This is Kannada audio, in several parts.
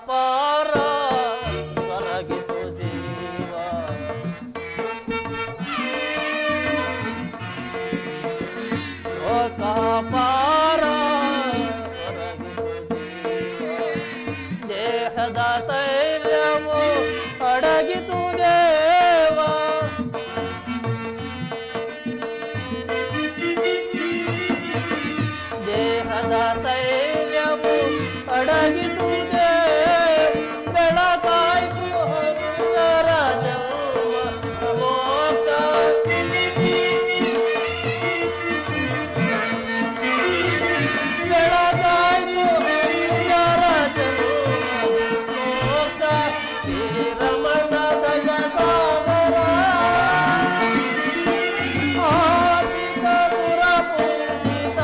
ಪಾರ ಕರಗಿತು ಜೀವ ಶೋಕ ಪಾರ ಕರಗಿತು ಜೀವ ದೇಹದ ತೈಲವು ಅಡಗಿತು ದೇವ ದೇಹದ ತೈಲವು ಅಡಗಿತು ಬೆಳಕಾಯ್ತು ಹರುಷರ ಜನ್ಮ ಮೋಕ್ಷ ಬೆಳಕಾಯ್ತು ಹರುಷರ ಜನ್ಮ ಮೋಕ್ಷ ಶ್ರೀರಮಣ ದಯ ಸಾಗರ ಆಸಿತ ಸುರ ಪೂಜಿತ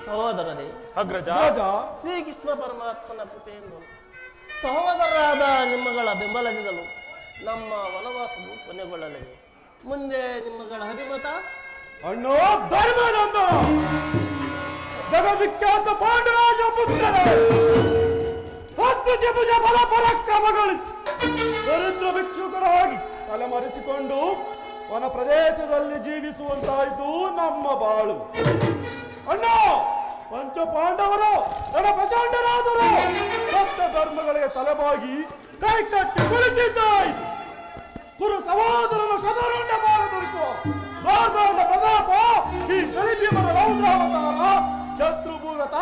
ಸಹೋದರನೇ ಅಗ್ರಜ ಶ್ರೀಕೃಷ್ಣ ಪರಮಾತ್ಮನ ಕೃಪೆಯನ್ನು ಸಹೋದರರಾದ ನಿಮ್ಮಗಳ ಬೆಂಬಲದಿಂದಲೂ ನಮ್ಮ ವನವಾಸವು ಕೊನೆಗೊಳ್ಳಲಿದೆ. ಮುಂದೆ ನಿಮ್ಮಗಳ ಅಭಿಮತ? ಅಣ್ಣೋ ಧರ್ಮಾನಂದ ಜಗವಿಖ್ಯಾತ ಪಾಂಡರಾಜ ಪುತ್ರರೇ, ಅತ್ಯುತ್ಯಭುಜ ಬಲ ಪರಾಕ್ರಮಗಳು ದರಿದ್ರ ಭಿಕ್ಷುಕರಾಗಿ ತಲೆಮರೆಸಿಕೊಂಡು ವನ ಪ್ರದೇಶದಲ್ಲಿ ಜೀವಿಸುವಂತಾಯಿತು ನಮ್ಮ ಬಾಳು. ಅಣ್ಣ ಪಂಚ ಪಾಂಡವರು ನಡ ಪ್ರಚಂಡರಾದರು ಸಪ್ತ ಧರ್ಮಗಳಿಗೆ ತಲೆಬಾಗಿ ಕೈ ಕಟ್ಟಿ ಕುಳಿತಿದ್ದಾಯಿತು. ಕುರು ಸಹೋದರನ ಸದರುಂಡ ಬಾರದೊರಿಸುವ ಭಾರತದ ಪ್ರತಾಪ ಈ ಕಲಿಭೀಮನ ರೌದ್ರಾವತಾರ ಶತ್ರುಭೂಗತ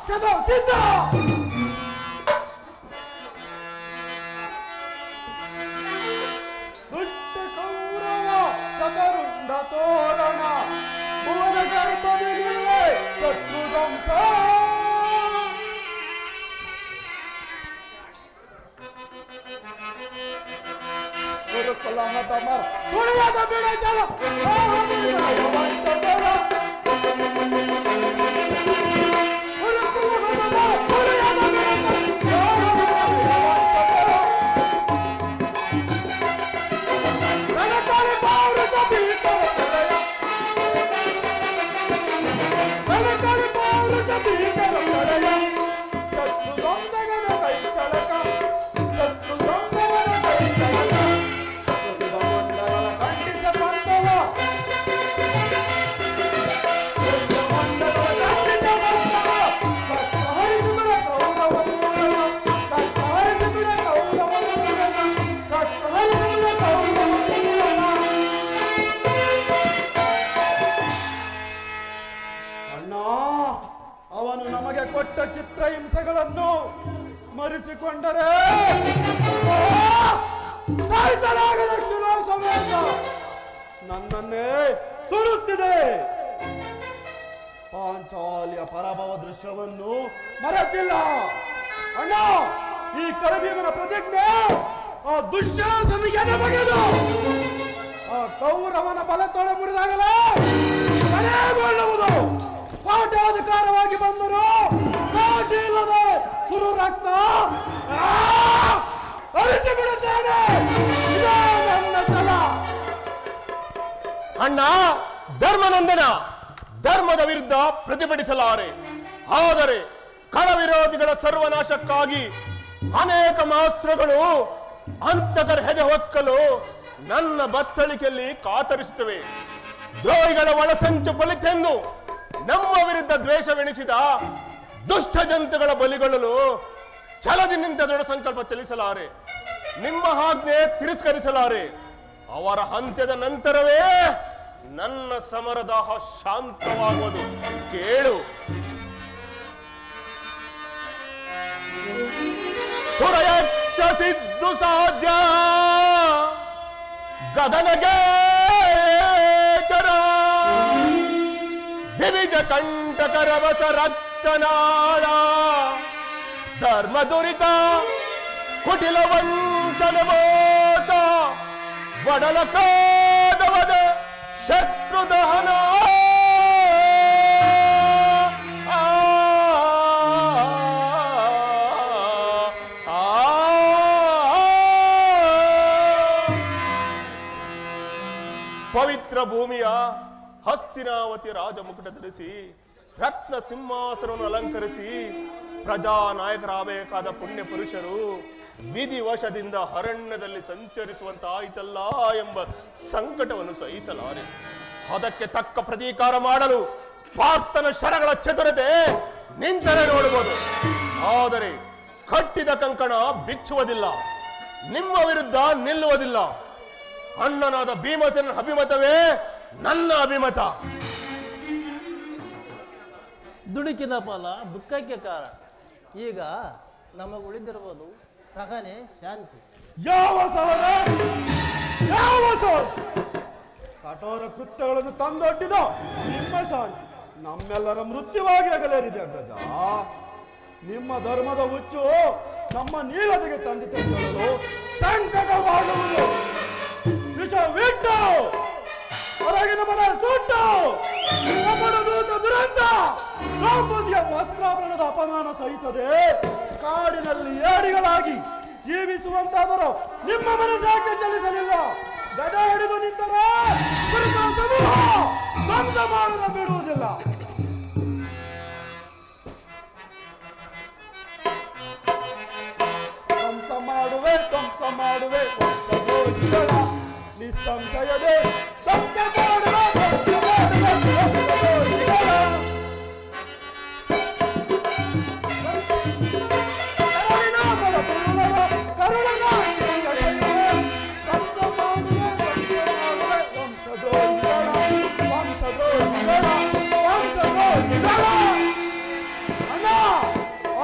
ಸದಾ ಸಿದ್ಧ. ದುಷ್ಟ ಕೌರವ ಸದರುಂಡ ತೋರಣ ಭುವನ ಗರ್ಭದಲ್ಲಿರುವೆ ಶತ್ರು ಧ್ವಂಸ. ಗುರುಕುಲಮದ ಮರ ಸುಳಿಯದ ಬಿಡಜಲ ಕೊಟ್ಟ ಚಿತ್ರಹಿಂಸೆಗಳನ್ನು ಸ್ಮರಿಸಿಕೊಂಡರೆ ಸಾಯಿಸಲಾಗದಷ್ಟು ಸಮೇತ ನನ್ನನ್ನೇ ಸುಡುತ್ತಿದೆ. ಪಾಂಚಾಲಿಯ ಪರಾಭವ ದೃಶ್ಯವನ್ನು ಮರೆತಿಲ್ಲ ಅಣ್ಣ. ಈ ಕರಭೀಮನ ಪ್ರತಿಜ್ಞೆ ಆ ದುಶ್ಯಾಸನಿಗೆ ಬಗೆದು ಆ ಕೌರವನ ಬಲ ತೊಡೆ ಮುರಿದಾಗಲೇ ಕೊನೆಗೊಳ್ಳುವುದು. ಪಾಠಾಧಿಕಾರವಾಗಿ ಬಂದರು ಕಾಟಿ ಇಲ್ಲದೆ ಸುರು ರಕ್ತ ಅರಿತು ಬಿಡುತ್ತೇನೆ. ನನ್ನ ಛಲ. ಅಣ್ಣ ಧರ್ಮನಂದನ, ಧರ್ಮದ ವಿರುದ್ಧ ಪ್ರತಿಭಟಿಸಲಾರೆ. ಆದರೆ ಕಳ ವಿರೋಧಿಗಳ ಸರ್ವನಾಶಕ್ಕಾಗಿ ಅನೇಕ ಮಾಸ್ತ್ರಗಳು ಅಂತಕರ ಹೆದೆ ಹೊಕ್ಕಲು ನನ್ನ ಬತ್ತಳಿಕೆಯಲ್ಲಿ ಕಾತರಿಸುತ್ತವೆ. ದ್ರೋಹಿಗಳ ಒಳಸಂಚು ಫಲಿತೆಂದು ನಮ್ಮ ವಿರುದ್ಧ ದ್ವೇಷವೆಣಿಸಿದ ದುಷ್ಟ ಜಂತುಗಳ ಬಲಿಗೊಳ್ಳಲು ಛಲದಿ ನಿಂತ ದೃಢ ಸಂಕಲ್ಪ ಚಲಿಸಲಾರೆ. ನಿಮ್ಮ ಆಜ್ಞೆ ತಿರಸ್ಕರಿಸಲಾರೆ. ಅವರ ಅಂತ್ಯದ ನಂತರವೇ ನನ್ನ ಸಮರದಾಹ ಶಾಂತವಾಗುವುದು. ಕೇಳು. ಸುರಯಕ್ಷ ಸಿದ್ದು ಸಾಧ್ಯ ಗಗನಗೆ ಚರ ದಿವಿಜ ಕಂಟಕರವಸ ರಕ್ತನಾಳ ಧರ್ಮ ದುರಿತ ಕುಟಿಲ ವಂಚನೆ ಮೋಸ ಒಡಲ ಕಾದವದ ಶತ್ರು ದಹನ ಪವಿತ್ರ ಭೂಮಿಯ ಹಸ್ತಿನಾವತಿ ರಾಜಮುಕುಟ ಧರಿಸಿ ರತ್ನ ಸಿಂಹಾಸನವನ್ನು ಅಲಂಕರಿಸಿ ಪ್ರಜಾ ನಾಯಕರಾಗಬೇಕಾದ ಪುಣ್ಯ ಪುರುಷರು ವಿಧಿವಶದಿಂದ ಅರಣ್ಯದಲ್ಲಿ ಸಂಚರಿಸುವಂತಾಯಿತಲ್ಲ ಎಂಬ ಸಂಕಟವನ್ನು ಸಹಿಸಲಾರೆ. ಅದಕ್ಕೆ ತಕ್ಕ ಪ್ರತೀಕಾರ ಮಾಡಲು ಪಾರ್ಥನ ಶರಗಳ ಚತುರತೆ ನಿಂತರೆ ನೋಡಬಹುದು. ಆದರೆ ಕಟ್ಟಿದ ಕಂಕಣ ಬಿಚ್ಚುವುದಿಲ್ಲ, ನಿಮ್ಮ ವಿರುದ್ಧ ನಿಲ್ಲುವುದಿಲ್ಲ. ಅಣ್ಣನಾದ ಭೀಮಸೇನ ಅಭಿಮತವೇ ನನ್ನ ಅಭಿಮತ. ದುಡುಕಿನ ಫಲ ದುಃಖಕ್ಕೆ ಕಾರಣ. ಈಗ ನಮಗುಳಿದಿರುವುದು ಸಹನೆ, ಶಾಂತಿ. ಯಾವ ಸಹನೆ, ಯಾವ ಶಾಂತಿ? ಕಠೋರ ಕೃತ್ಯಗಳನ್ನು ತಂದೊಡ್ಡಿದ ನಿಮ್ಮ ಶಾಂತಿ ನಮ್ಮೆಲ್ಲರ ಮೃತ್ಯುವಾಗಿ ಅಗಲೇರಿದೆ ಅಗ್ರಜ. ನಿಮ್ಮ ಧರ್ಮದ ಹುಚ್ಚು ನಮ್ಮ ನೀರದಿಗೆ ತಂದು ತೆಗೆದುಕೊಳ್ಳಲು ಸಂಕಟ ಮಾಡುವುದು. ವಿಷವಿಟ್ಟು ಹೊರಗಿನ ಮನ ಸುಟ್ಟು ದೂತ ದುರಂತ ದ್ರೌಪದಿಯ ವಸ್ತ್ರಾಭರಣದ ಅಪಮಾನ ಸಹಿಸದೆ ಕಾಡಿನಲ್ಲಿ ಏಡಿಗಳಾಗಿ ಜೀವಿಸುವಂತಾದರೂ ನಿಮ್ಮ ಮನಸ್ಸಾಕೆ ಚಲಿಸಲಿಲ್ಲ. ಗದೆ ಹಿಡಿದು ನಿಂತರೆ ಸಮೂಹ ಧ್ವಂಸ ಮಾಡಲು ಬಿಡುವುದಿಲ್ಲ. ಧ್ವಂಸ ಮಾಡುವೆ ನಿಸ್ಸಂಶಯದೆ ಧ್ವಂಸ ಮಾಡುವೆ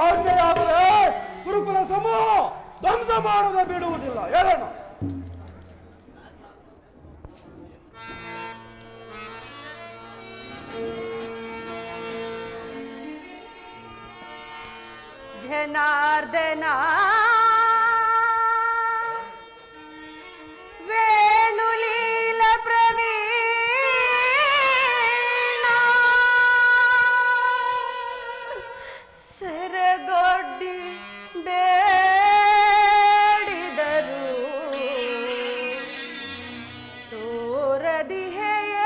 ಆಜ್ಞೆಯಾದರೆ ಗುರುಕುಲ ಸಮೂಹ ಧ್ವಂಸ ಮಾಡದೆ ಬಿಡುವುದಿಲ್ಲ. ಹೇಳೋಣ. ಜನಾರ್ದನ ವೇಣುಲೀಲ ಪ್ರವೀಣ ಸರಗೊಡ್ಡಿ ಬೇಡಿದರು ತೋರದಿಹೆಯೇ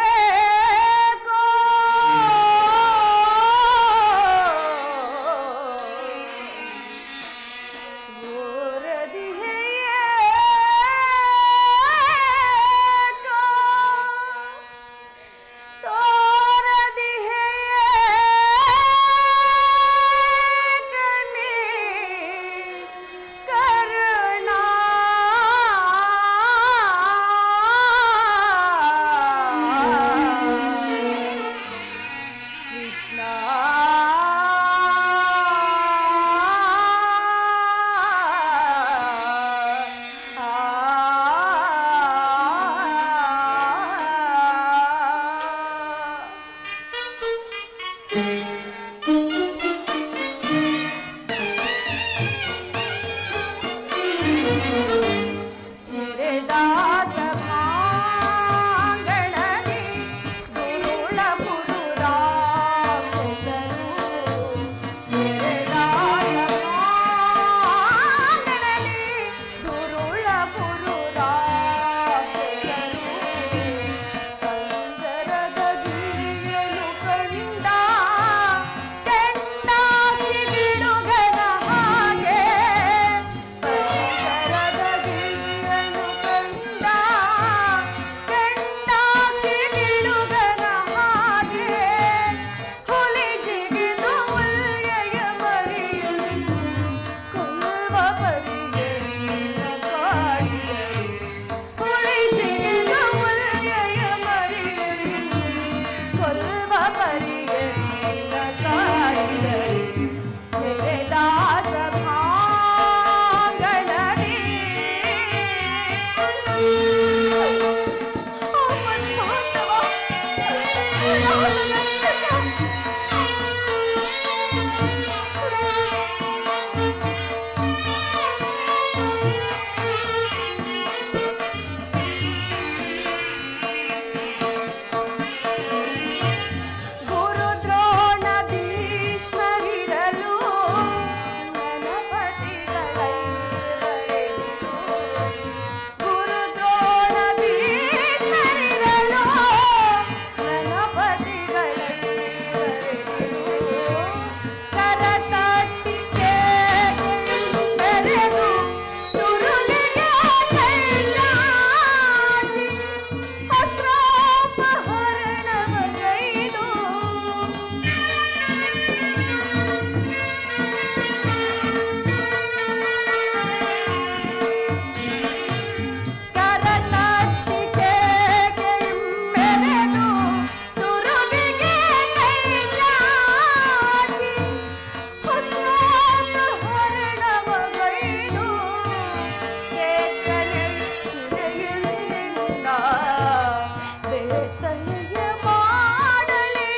ಬೇತಲೆಯ ಮಾಡಲೆನಿಸಿದರು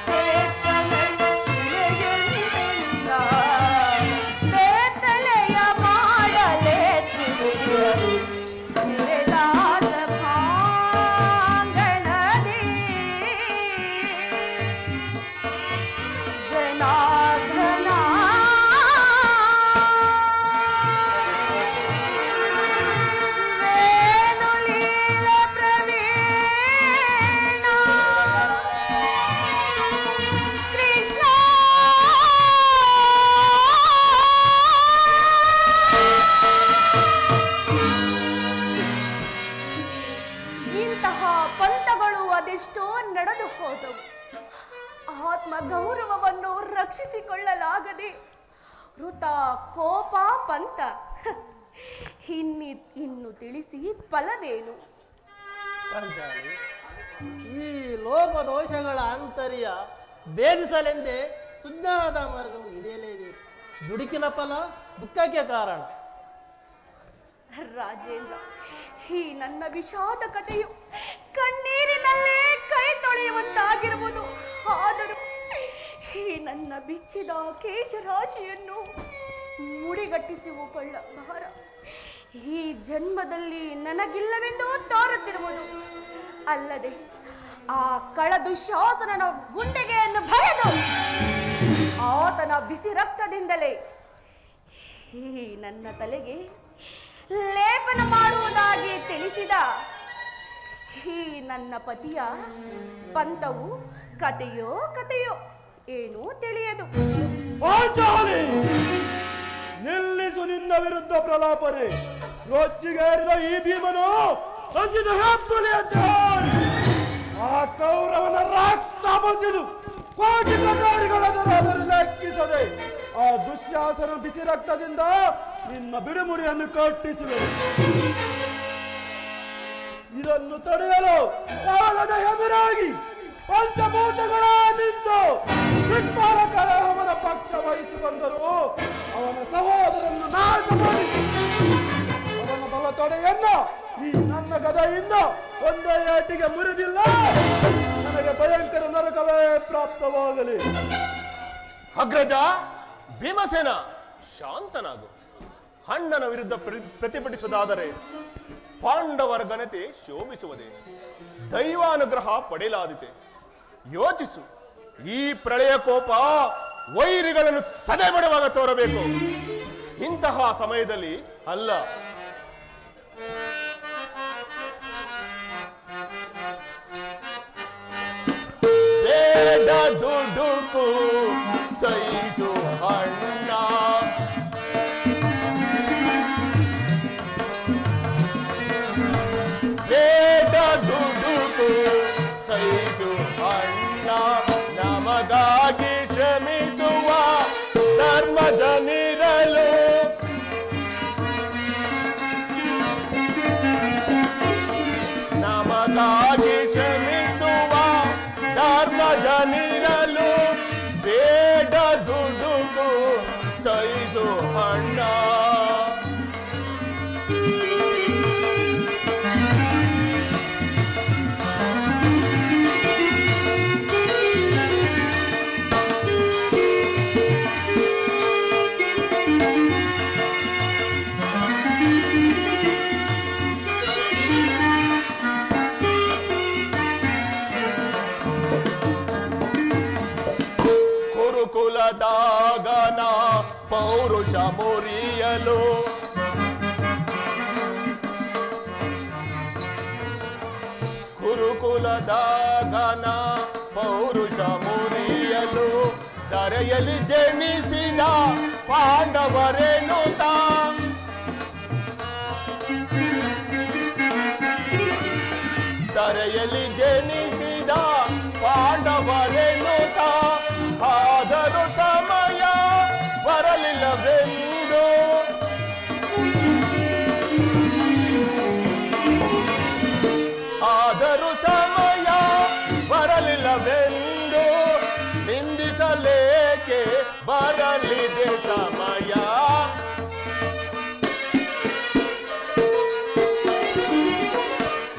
ಬೇತಲೆಯ ಶಿಲೆಯೆಂದೆಲ್ಲ ಬೇತಲೆಯ ಮಾಡಲೆತ್ತಿರುವರು ನೆರೆದಾದ ಪ್ರಾಂಗಣದಿ ಜನಾರ್ದನ ವೇಣುಲೀಲ ಪ್ರವೀಣ ಕೃಷ್ಣ ಇಂತಹ ಪಂಥಗಳು ಅದೆಷ್ಟೋ ನಡೆದು ಹೋದವು. ಆತ್ಮ ಗೌರವವನ್ನು ರಕ್ಷಿಸಿಕೊಳ್ಳಲಾಗದೆ ವೃತ ಕೋಪ ಪಂಥ ಇನ್ನು ತಿಳಿಸಿ ಫಲವೇನು? ಪಾಂಚಾಲಿ, ಈ ಲೋಪದೋಷಗಳ ಆಂತರ್ಯ ಭೇದಿಸಲೆಂದೇ ಸುಜ್ಞಾನದ ಮಾರ್ಗವನ್ನು ಹಿಡಿಯಲೇಬೇಕು. ದುಡುಕಿನ ಫಲ ದುಃಖಕ್ಕೆ ಕಾರಣ. ರಾಜೇಂದ್ರ, ಈ ನನ್ನ ವಿಷಾದ ಕಥೆಯು ಕಣ್ಣೀರಿನಲ್ಲೇ ಕೈ ತೊಳೆಯುವಂತಾಗಿರುವುದು. ಆದರೂ ಈ ನನ್ನ ಬಿಚ್ಚಿದ ಕೇಶರಾಶಿಯನ್ನು ಮುಡಿಗಟ್ಟಿಸಿಕೊಳ್ಳಬಾರ. ಈ ಜನ್ಮದಲ್ಲಿ ನನಗಿಲ್ಲವೆಂದು ತೋರುತ್ತಿರುವುದು. ಅಲ್ಲದೆ ಆ ಕಳದುಶಾಸನನ ಗುಂಡಿಗೆಯನ್ನು ಬರೆದು ಆತನ ಬಿಸಿ ರಕ್ತದಿಂದಲೇ ಈ ನನ್ನ ತಲೆಗೆ ಲೇಪನ ಮಾಡುವುದಾಗಿ ತಿಳಿಸಿದ ಈ ನನ್ನ ಪತಿಯ ಪಂಥವು ಕಥೆಯೋ ಏನೂ ತಿಳಿಯದು. ಪಾಂಚಾಲಿ, ನಿಲ್ಲಿಸು ನಿನ್ನ ವಿರುದ್ಧ ಪ್ರಲಾಪನೆ. ರೊಚ್ಚಿಗೇರಿದ ಈ ಭೀಮನು ಹಸಿದ ಹೆಬ್ಬುಲಿಯಂತೆ ಆ ಕೌರವನ ರಕ್ತ ಬಸಿದು ಕೋಟಿ ಕಟಾರಿಗಳನ್ನು ಲೆಕ್ಕಿಸದೆ ಆ ದುಶ್ಯಾಸನ ಬಿಸಿ ರಕ್ತದಿಂದ ನಿನ್ನ ಬಿಡುಮುಡಿಯನ್ನು ಕಟ್ಟಿಸುವೆ. ಇದನ್ನು ತಡೆಯಲು ಕಾಲದ ಎದುರಾಗಿ ಪಂಚಭೂತಗಳ ನಿಂತು ವಿಟ್ಪಾಲಕರ ಅವನ ಪಕ್ಷ ವಹಿಸಿ ಬಂದರು. ಅವನ ಸಹೋದರನ್ನು ನಾಶ ಮಾಡಿ ಅವನ ಬಲ ತೊಡೆಯನ್ನು ಈ ನನ್ನ ಗದೆಯಿಂದ ಒಂದೇ ಏಟಿಗೆ ಮುರಿದಿಲ್ಲ. ನನಗೆ ಭಯಂಕರ ನರಕವೇ ಪ್ರಾಪ್ತವಾಗಲಿ. ಅಗ್ರಜ ಭೀಮಸೇನ, ಶಾಂತನಾಗು. ಅಣ್ಣನ ವಿರುದ್ಧ ಪ್ರತಿಭಟಿಸುವುದಾದರೆ ಪಾಂಡವರ ಘನತೆ ಶೋಭಿಸುವುದೇ? ದೈವಾನುಗ್ರಹ ಪಡೆಯಲಾದೀತೆ. ಯೋಚಿಸು. ಈ ಪ್ರಳಯ ಕೋಪ ವೈರಿಗಳನ್ನು ಸದೆ ಮಾಡುವಾಗ ತೋರಬೇಕು. ಇಂತಹ ಸಮಯದಲ್ಲಿ ಅಲ್ಲ. ಬೇಡ ದುಡುಕು ಸೈಸು ಅಣ್ಣ, ಬೇಡ ದುಡುಕು ಸೈಸು ಅಣ್ಣ, ನಮಗಾಗಿ ಶ್ರಮಿಸುವ ಧರ್ಮಜನಿರಲು ನಮಗಾಗಿ ಶ್ರಮಿಸುವ ಧರ್ಮಜನಿರಲು ಬೇಡ ದುಡುಕು ಸೈಸು ಅಣ್ಣ. ಕುಲದಾಗನ ಪೌರುಷ ಮುರಿಯಲು ಗುರುಕುಲದಾಗನ ಪೌರುಷ ಮುರಿಯಲು ಧರೆಯಲ್ಲಿ ಜನಿಸಿದ ಪಾಂಡವರೇನುತ ಧರೆಯಲ್ಲಿ ಜನಿಸಿದ ಪಾಂಡವರೇನುತ ಆದರೂ ಸಮಯ ಬರಲಿಲ್ಲವೆಂದು ಆದರೂ ಸಮಯ ಬರಲಿಲ್ಲವೆಂದು ನಿಂದಿಸಲೇಕೆ ಬರಲಿದೆ ಸಮಯ.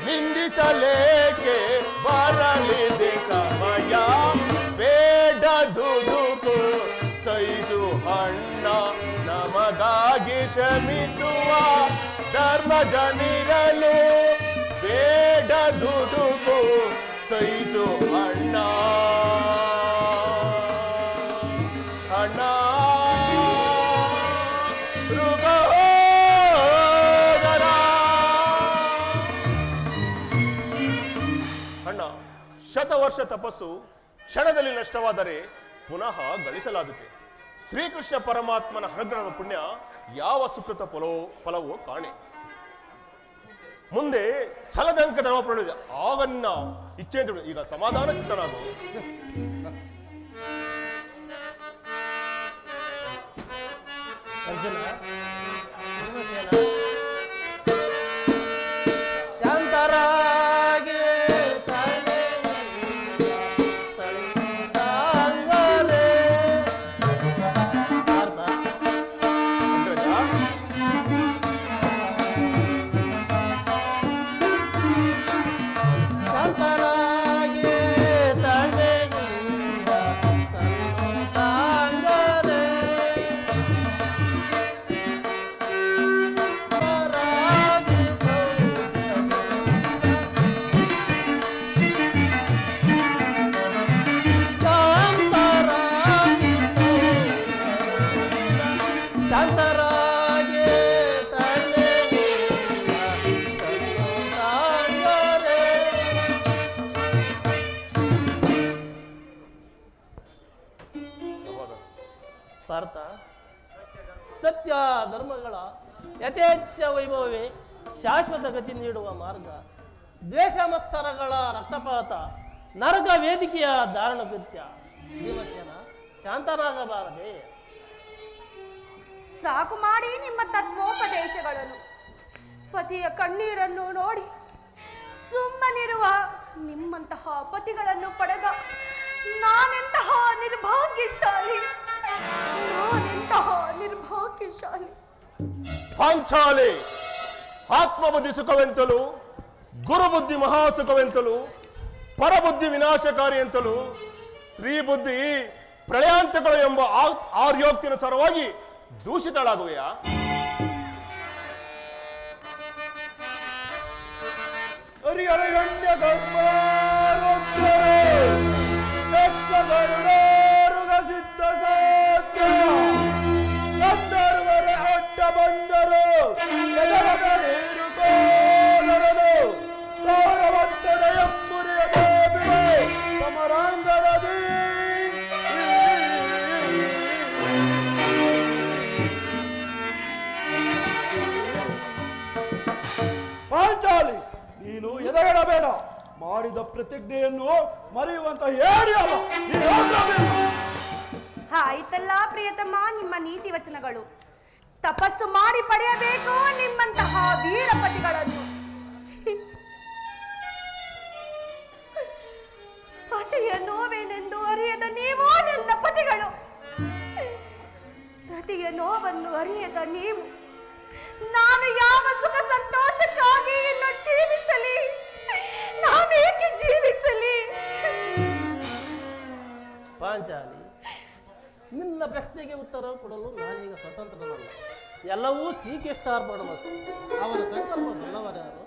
ನಿಂದಿಸ ದುಡಿಸಲೇಕೆ ಬರಲಿದೆ ಸಮಯ ಬೇಡ ದುಡುಕು ಸೈದು ಅಣ್ಣ ನಮಗಾಗಿ ಶ್ರಮಿಸುವ ಧರ್ಮಜನಿರಲು ಬೇಡ ದುಡುಕು ಸೈದು ಅಣ್ಣ ಅಣ್ಣ ಅಣ್ಣ ಶತವರ್ಷ ತಪಸ್ಸು ಕ್ಷಣದಲ್ಲಿ ನಷ್ಟವಾದರೆ ಪುನಃ ಗಳಿಸಲಾಗುತ್ತೆ. ಶ್ರೀಕೃಷ್ಣ ಪರಮಾತ್ಮನ ಅನುಗ್ರಹದ ಪುಣ್ಯ ಯಾವ ಸುಕೃತ ಫಲವೋ ಕಾಣೆ. ಮುಂದೆ ಛಲದಂಕ ಧರ್ಮ ಪ್ರಣಯ ಆಗನ್ನ ಇಚ್ಛೆ ಈಗ ಸಮಾಧಾನ ಚಿತ್ತನಾಗು. ಅರ್ಜುನ ಶಾಂತರಾಗಿ ಪಾರ್ಥ, ಸತ್ಯ ಧರ್ಮಗಳ ಯಥೇಚ್ಛ ವೈಭವವೇ ಶಾಶ್ವತ ಗತಿ ನೀಡುವ ಮಾರ್ಗ. ದ್ವೇಷ ಮತ್ಸರಗಳ ರಕ್ತಪಾತ ನರಕ ವೇದಿಕೆಯ ದಾರುಣ ಕೃತ್ಯ. ಭೀಮಸೇನ ಶಾಂತರಾಗಬಾರದೆ? ಸಾಕು ಮಾಡಿ ನಿಮ್ಮ ತತ್ವೋಪದೇಶಗಳನ್ನು. ಪತಿಯ ಕಣ್ಣೀರನ್ನು ನೋಡಿ ಸುಮ್ಮನಿರುವ ನಿಮ್ಮಂತಹ ಪತಿಗಳನ್ನು ಪಡೆದ ನಾನೆಂತಹ ನಿರ್ಭಾಗ್ಯಶಾಲಿ, ನಾನೆಂತಹ ನಿರ್ಭಾಗ್ಯಶಾಲಿ. ಪಾಂಚಾಲಿ ಆತ್ಮಬುದ್ಧಿ ಸುಖವೆಂತಲೂ ಗುರುಬುದ್ಧಿ ಮಹಾಸುಖವೆಂತಲೂ ಪರಬುದ್ಧಿ ವಿನಾಶಕಾರಿ ಎಂತಲೂ ಸ್ತ್ರೀ ಬುದ್ಧಿ ಪ್ರಳಯಾಂತಗಳು ಎಂಬ ಆರ್ಯೋಕ್ತಿನುಸಾರವಾಗಿ ದೂಷಿತಳಾಗುವೆಯಾ? ಸಿದ್ಧ ಸಾಧ್ಯ ಗಂಧರ್ವರ ಅಡ್ಡ ಬಂದರು ಎದರದ ನೀರು ಕೋಲರನು ಗೌರವಂತದ ಎಂಬುರಿಯದ ಬಿಡೆ ಸಮರಾಂಗಣದಿ ಪಾಂಚಾಲಿ, ನೀನು ಎದೆಗಡಬೇಡ. ಮಾಡಿದ ಪ್ರತಿಜ್ಞೆಯನ್ನು ಮರೆಯುವಂತ ಹೇಳಿ ಅಲ್ಲ. ಆಯ್ತಲ್ಲ ಪ್ರಿಯತಮ್ಮ ನಿಮ್ಮ ನೀತಿ ವಚನಗಳು. ತಪಸ್ಸು ಮಾಡಿ ಪಡೆಯಬೇಕು ನಿಮ್ಮಂತಹ ವೀರಪತಿಗಳನ್ನು. ಪತಿಯ ನೋವೇನೆಂದು ಅರಿಯದ ನೀವು ನನ್ನ ಪತಿಗಳು, ಸತಿಯ ನೋವನ್ನು ಅರಿಯದ ನೀವು. ನಾನು ಯಾವ ಸುಖ ಸಂತೋಷಕ್ಕಾಗಿ ಇನ್ನು ಜೀವಿಸಲಿ? ನಾನೇಕೆ ಜೀವಿಸಲಿ? ಪಾಂಚಾಲಿ, ನಿನ್ನ ಪ್ರಶ್ನೆಗೆ ಉತ್ತರ ಕೊಡಲು ನಾನೀಗ ಸ್ವತಂತ್ರನಲ್ಲ. ಎಲ್ಲವೂ ಶ್ರೀಕೃಷ್ಣಾರ್ಪಣಮಸ್ತು. ಅವನ ಸಂಕಲ್ಪ ಬಲ್ಲವರ್ಯಾರು?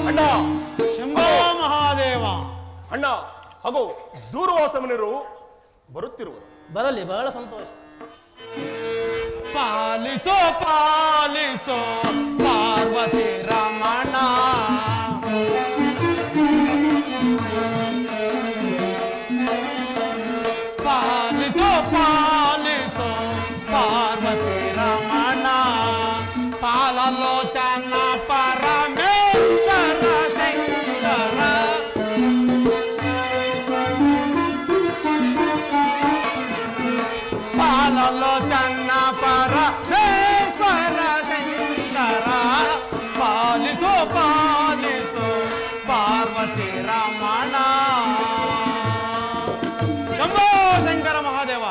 ಅಣ್ಣ, ಶಂಭೋ ಮಹಾದೇವ. ಅಣ್ಣ ಹಾಗೂ ದೂರ್ವಾಸ ಮುನಿರು ಬರುತ್ತಿರುವರು. ಬರಲಿ, ಬಹಳ ಸಂತೋಷ. ಪಾಲಿಸೋ ಪಾಲಿಸೋ ಪಾರ್ವತಿ ರಮಣ, ಪಾಲಿಸೋ ಪಾಲಿಸೋ ಪಾರ್ವತಿ ರಮಣ, ಪಾಲಲೋಚನ ಪರಮೇಶ್ವರ ಶಂಕರ, ಪಾಲಲೋಚನ ಪರಮೇಶ್ವರ ಶಂಕರ, ಪಾಲಿಸೋ ಪಾಲಿಸೋ ಪಾರ್ವತಿ ರಮಣ. ಶಂಭೋ ಶಂಕರ ಮಹಾದೇವ.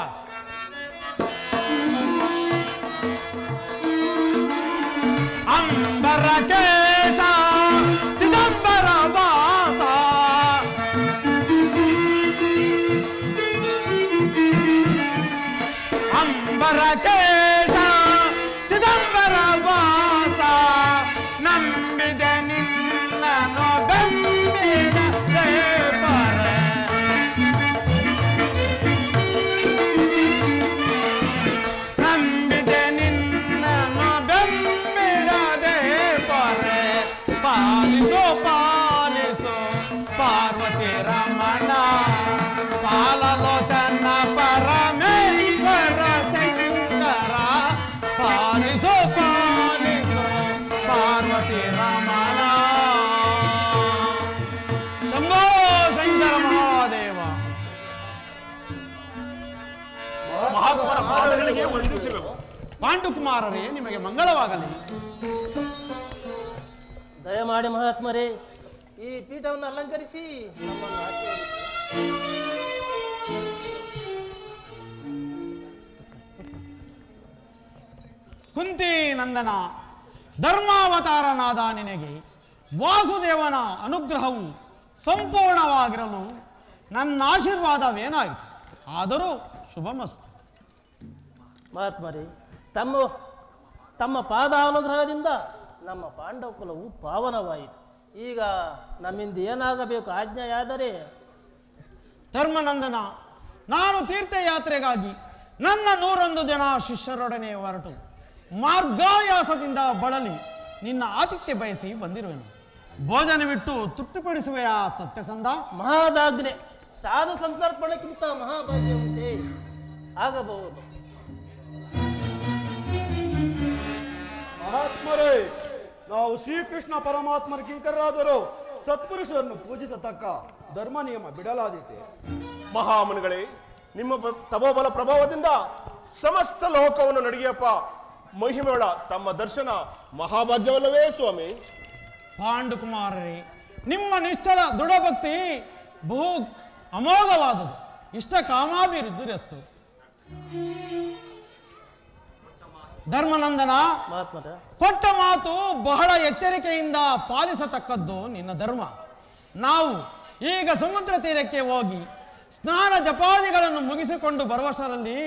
ಅಂಬರಕೇಶ ಚಿದಂಬರ ವಾಸ ಅಂಬರಕೇಶ ಚಿದಂಬರ ವಾಸ ನಂಬಿದೆ ನಿನ್ನನು ಬೆಂಬಿಡದೆ ಪರೆ ನಂಬಿದೆ ನಿನ್ನನು ಬೆಂಬಿಡದೆ ಪರೆ ಪಾಲಿಸೋ ಪಾಲಿಸೋ ಪಾರ್ವತಿ ರಮಣ ಪಾಲಲೋಚನ ಪರಮೇಶ್ವರ ಶಂಕರ ಪಾಲಿಸೋ ಪಾಲಿಸೋ ಪಾರ್ವತಿ ರಮಣ ಶಂಭೋ ಶಂಕರ ಮಹಾದೇವ. ಮಹಾತ್ಮರ ಪಾದಗಳಿಗೆ ವಂದಿಸುವೆವು. ಪಾಂಡುಕುಮಾರರೇ, ನಿಮಗೆ ಮಂಗಳವಾಗಲಿ. ದಯಮಾಡಿ ಮಹಾತ್ಮರೇ, ಈ ಪೀಠವನ್ನು ಅಲಂಕರಿಸಿ ನಮ್ಮನ್ನು ಆಶೀರ್ವದಿಸಿ. ಕುಂತಿ ನಂದನ, ಧರ್ಮಾವತಾರನಾದ ನಿನಗೆ ವಾಸುದೇವನ ಅನುಗ್ರಹವು ಸಂಪೂರ್ಣವಾಗಿರಲು ನನ್ನ ಆಶೀರ್ವಾದವೇನಾಯಿತು. ಆದರೂ ಶುಭಮಸ್ತು. ಮಹಾತ್ಮರೇ, ತಮ್ಮ ಪಾದಾನುಗ್ರಹದಿಂದ ನಮ್ಮ ಪಾಂಡವ ಕುಲವು ಪಾವನವಾಯಿತು. ಈಗ ನಮ್ಮಿಂದ ಏನಾಗಬೇಕು ಆಜ್ಞೆಯಾದರೆ. ಧರ್ಮನಂದನ, ನಾನು ತೀರ್ಥಯಾತ್ರೆಗಾಗಿ ನನ್ನ 101 ಜನ ಶಿಷ್ಯರೊಡನೆ ಹೊರಟು ಮಾರ್ಗಾಯಾಸದಿಂದ ಬಳಲಿ ನಿನ್ನ ಆತಿಥ್ಯ ಬಯಸಿ ಬಂದಿರುವೆನು. ಭೋಜನವಿಟ್ಟು ತೃಪ್ತಿಪಡಿಸುವೆಯ ಸತ್ಯಸಂಧ? ಮಹಾದಾಜ್ಞೆ. ಸಾಧು ಸಂತರ್ಪಣಕ್ಕಿಂತ ಮಹಾಭಾಗ್ಯ ಉಂಟೆ? ಆಗಬಹುದು. ಮಹಾತ್ಮರೇ, ನಾವು ಶ್ರೀಕೃಷ್ಣ ಪರಮಾತ್ಮರ ಕಿಂಕರರಾದರೂ ಸತ್ಪುರುಷರನ್ನು ಪೂಜಿಸತಕ್ಕ ಧರ್ಮ ನಿಯಮ ಬಿಡಲಾದೀತೆ. ಮಹಾಮುನಿಗಳೇ, ನಿಮ್ಮ ತಪೋಬಲ ಪ್ರಭಾವದಿಂದ ಸಮಸ್ತ ಲೋಕವನ್ನು ನಡೆಯಪ್ಪ ಮಹಿಮೆಗಳ ತಮ್ಮ ದರ್ಶನ ಮಹಾಭಾಗ್ಯವಲ್ಲವೇ ಸ್ವಾಮಿ? ಪಾಂಡುಕುಮಾರರೇ, ನಿಮ್ಮ ನಿಶ್ಚಲ ದೃಢಭಕ್ತಿ ಬಹು ಅಮೋಘವಾದುದು. ಇಷ್ಟ ಕಾಮಾಭಿವೃದ್ಧಿರಸ್ತು. ಧರ್ಮನಂದನ, ಮಹಾತ್ಮರ, ಕೊಟ್ಟ ಮಾತು ಬಹಳ ಎಚ್ಚರಿಕೆಯಿಂದ ಪಾಲಿಸತಕ್ಕದ್ದು ನಿನ್ನ ಧರ್ಮ. ನಾವು ಈಗ ಸಮುದ್ರ ತೀರಕ್ಕೆ ಹೋಗಿ ಸ್ನಾನ ಜಪಾದಿಗಳನ್ನು ಮುಗಿಸಿಕೊಂಡು ಬರುವಷ್ಟರಲ್ಲಿ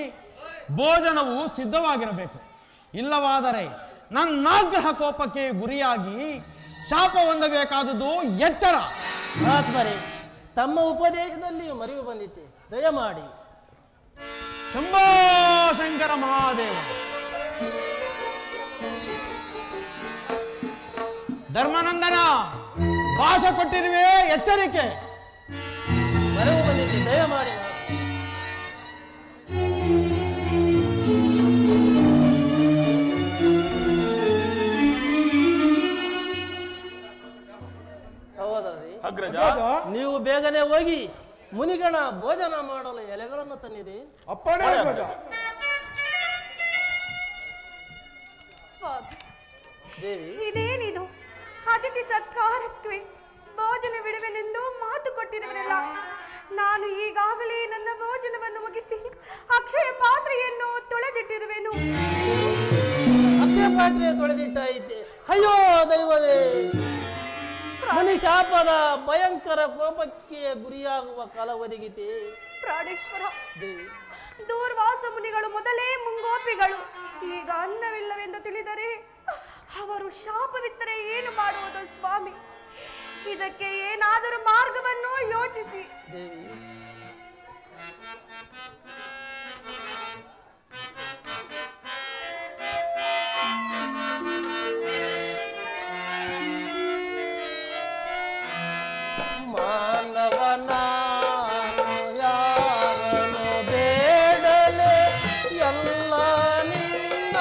ಭೋಜನವು ಸಿದ್ಧವಾಗಿರಬೇಕು. ಇಲ್ಲವಾದರೆ ನನ್ನಾಗ್ರಹ ಕೋಪಕ್ಕೆ ಗುರಿಯಾಗಿ ಶಾಪ ಹೊಂದಬೇಕಾದುದು ಎಚ್ಚರ. ಮಹಾತ್ಮರೇ, ತಮ್ಮ ಉಪದೇಶದಲ್ಲಿ ಮರೆಯು ಬಂದಿತ್ತೆ, ದಯಮಾಡಿ. ಶಂಭೋ ಶಂಕರ ಮಹಾದೇವ. ಧರ್ಮನಂದನ, ಭಾಷ ಕೊಟ್ಟಿರುವೆ, ಎಚ್ಚರಿಕೆ. ಮರೆಯು ಬಂದಿತ್ತೆ, ದಯಮಾಡಿ. ಸಹೋದರರೇ, ಅಗ್ರಜ, ನೀವು ಬೇಗನೆ ಹೋಗಿ ಮುನಿಗಣ ಭೋಜನ ಮಾಡಲು ಎಲೆಗಳನ್ನು ತನ್ನಿರಿ. ಅಪ್ಪಣೆ ಅಗ್ರಜ. ಸ್ವಾಮಿ, ದೇವಿ, ಇದೇನಿದು? ಅತಿಥಿ ಸತ್ಕಾರಕ್ಕೆ ಭೋಜನ ಬಿಡುವೆನೆಂದು ಮಾತು ಕೊಟ್ಟಿರುವರಲ್ಲ. ನಾನು ಈಗಾಗಲೇ ನನ್ನ ಭೋಜನವನ್ನು ಮುಗಿಸಿ ಅಕ್ಷಯ ಪಾತ್ರೆಯನ್ನು ತೊಳೆದಿಟ್ಟಿರುವೆನು. ಅಕ್ಷಯ ಪಾತ್ರೆ ತೊಳೆದಿಟ್ಟಾಯಿತೆ. ಅಯ್ಯೋ ದೈವವೇ, ಮುನಿ ಶಾಪದ ಭಯಂಕರ ಕೋಪಕ್ಕೆ ಗುರಿಯಾಗುವ ಕಾಲ ಒದಗಿತೆ. ಪ್ರಾಣೇಶ್ವರ, ದೇವಿ, ದೂರ್ವಾಸ ಮುನಿಗಳು ಮೊದಲೇ ಮುಂಗೋಪಿಗಳು. ಈಗ ಅನ್ನವಿಲ್ಲವೆಂದು ತಿಳಿದರೆ ಅವರು ಶಾಪವಿತ್ತರೆ ಏನು ಮಾಡುವುದು ಸ್ವಾಮಿ? ಇದಕ್ಕೆ ಏನಾದರೂ ಮಾರ್ಗವನ್ನು ಯೋಚಿಸಿ. ದೇವಿ, ಮಾನವನ ಯಾರನು ಬೇಡಲೆ ಎಲ್ಲ ನಿನ್ನ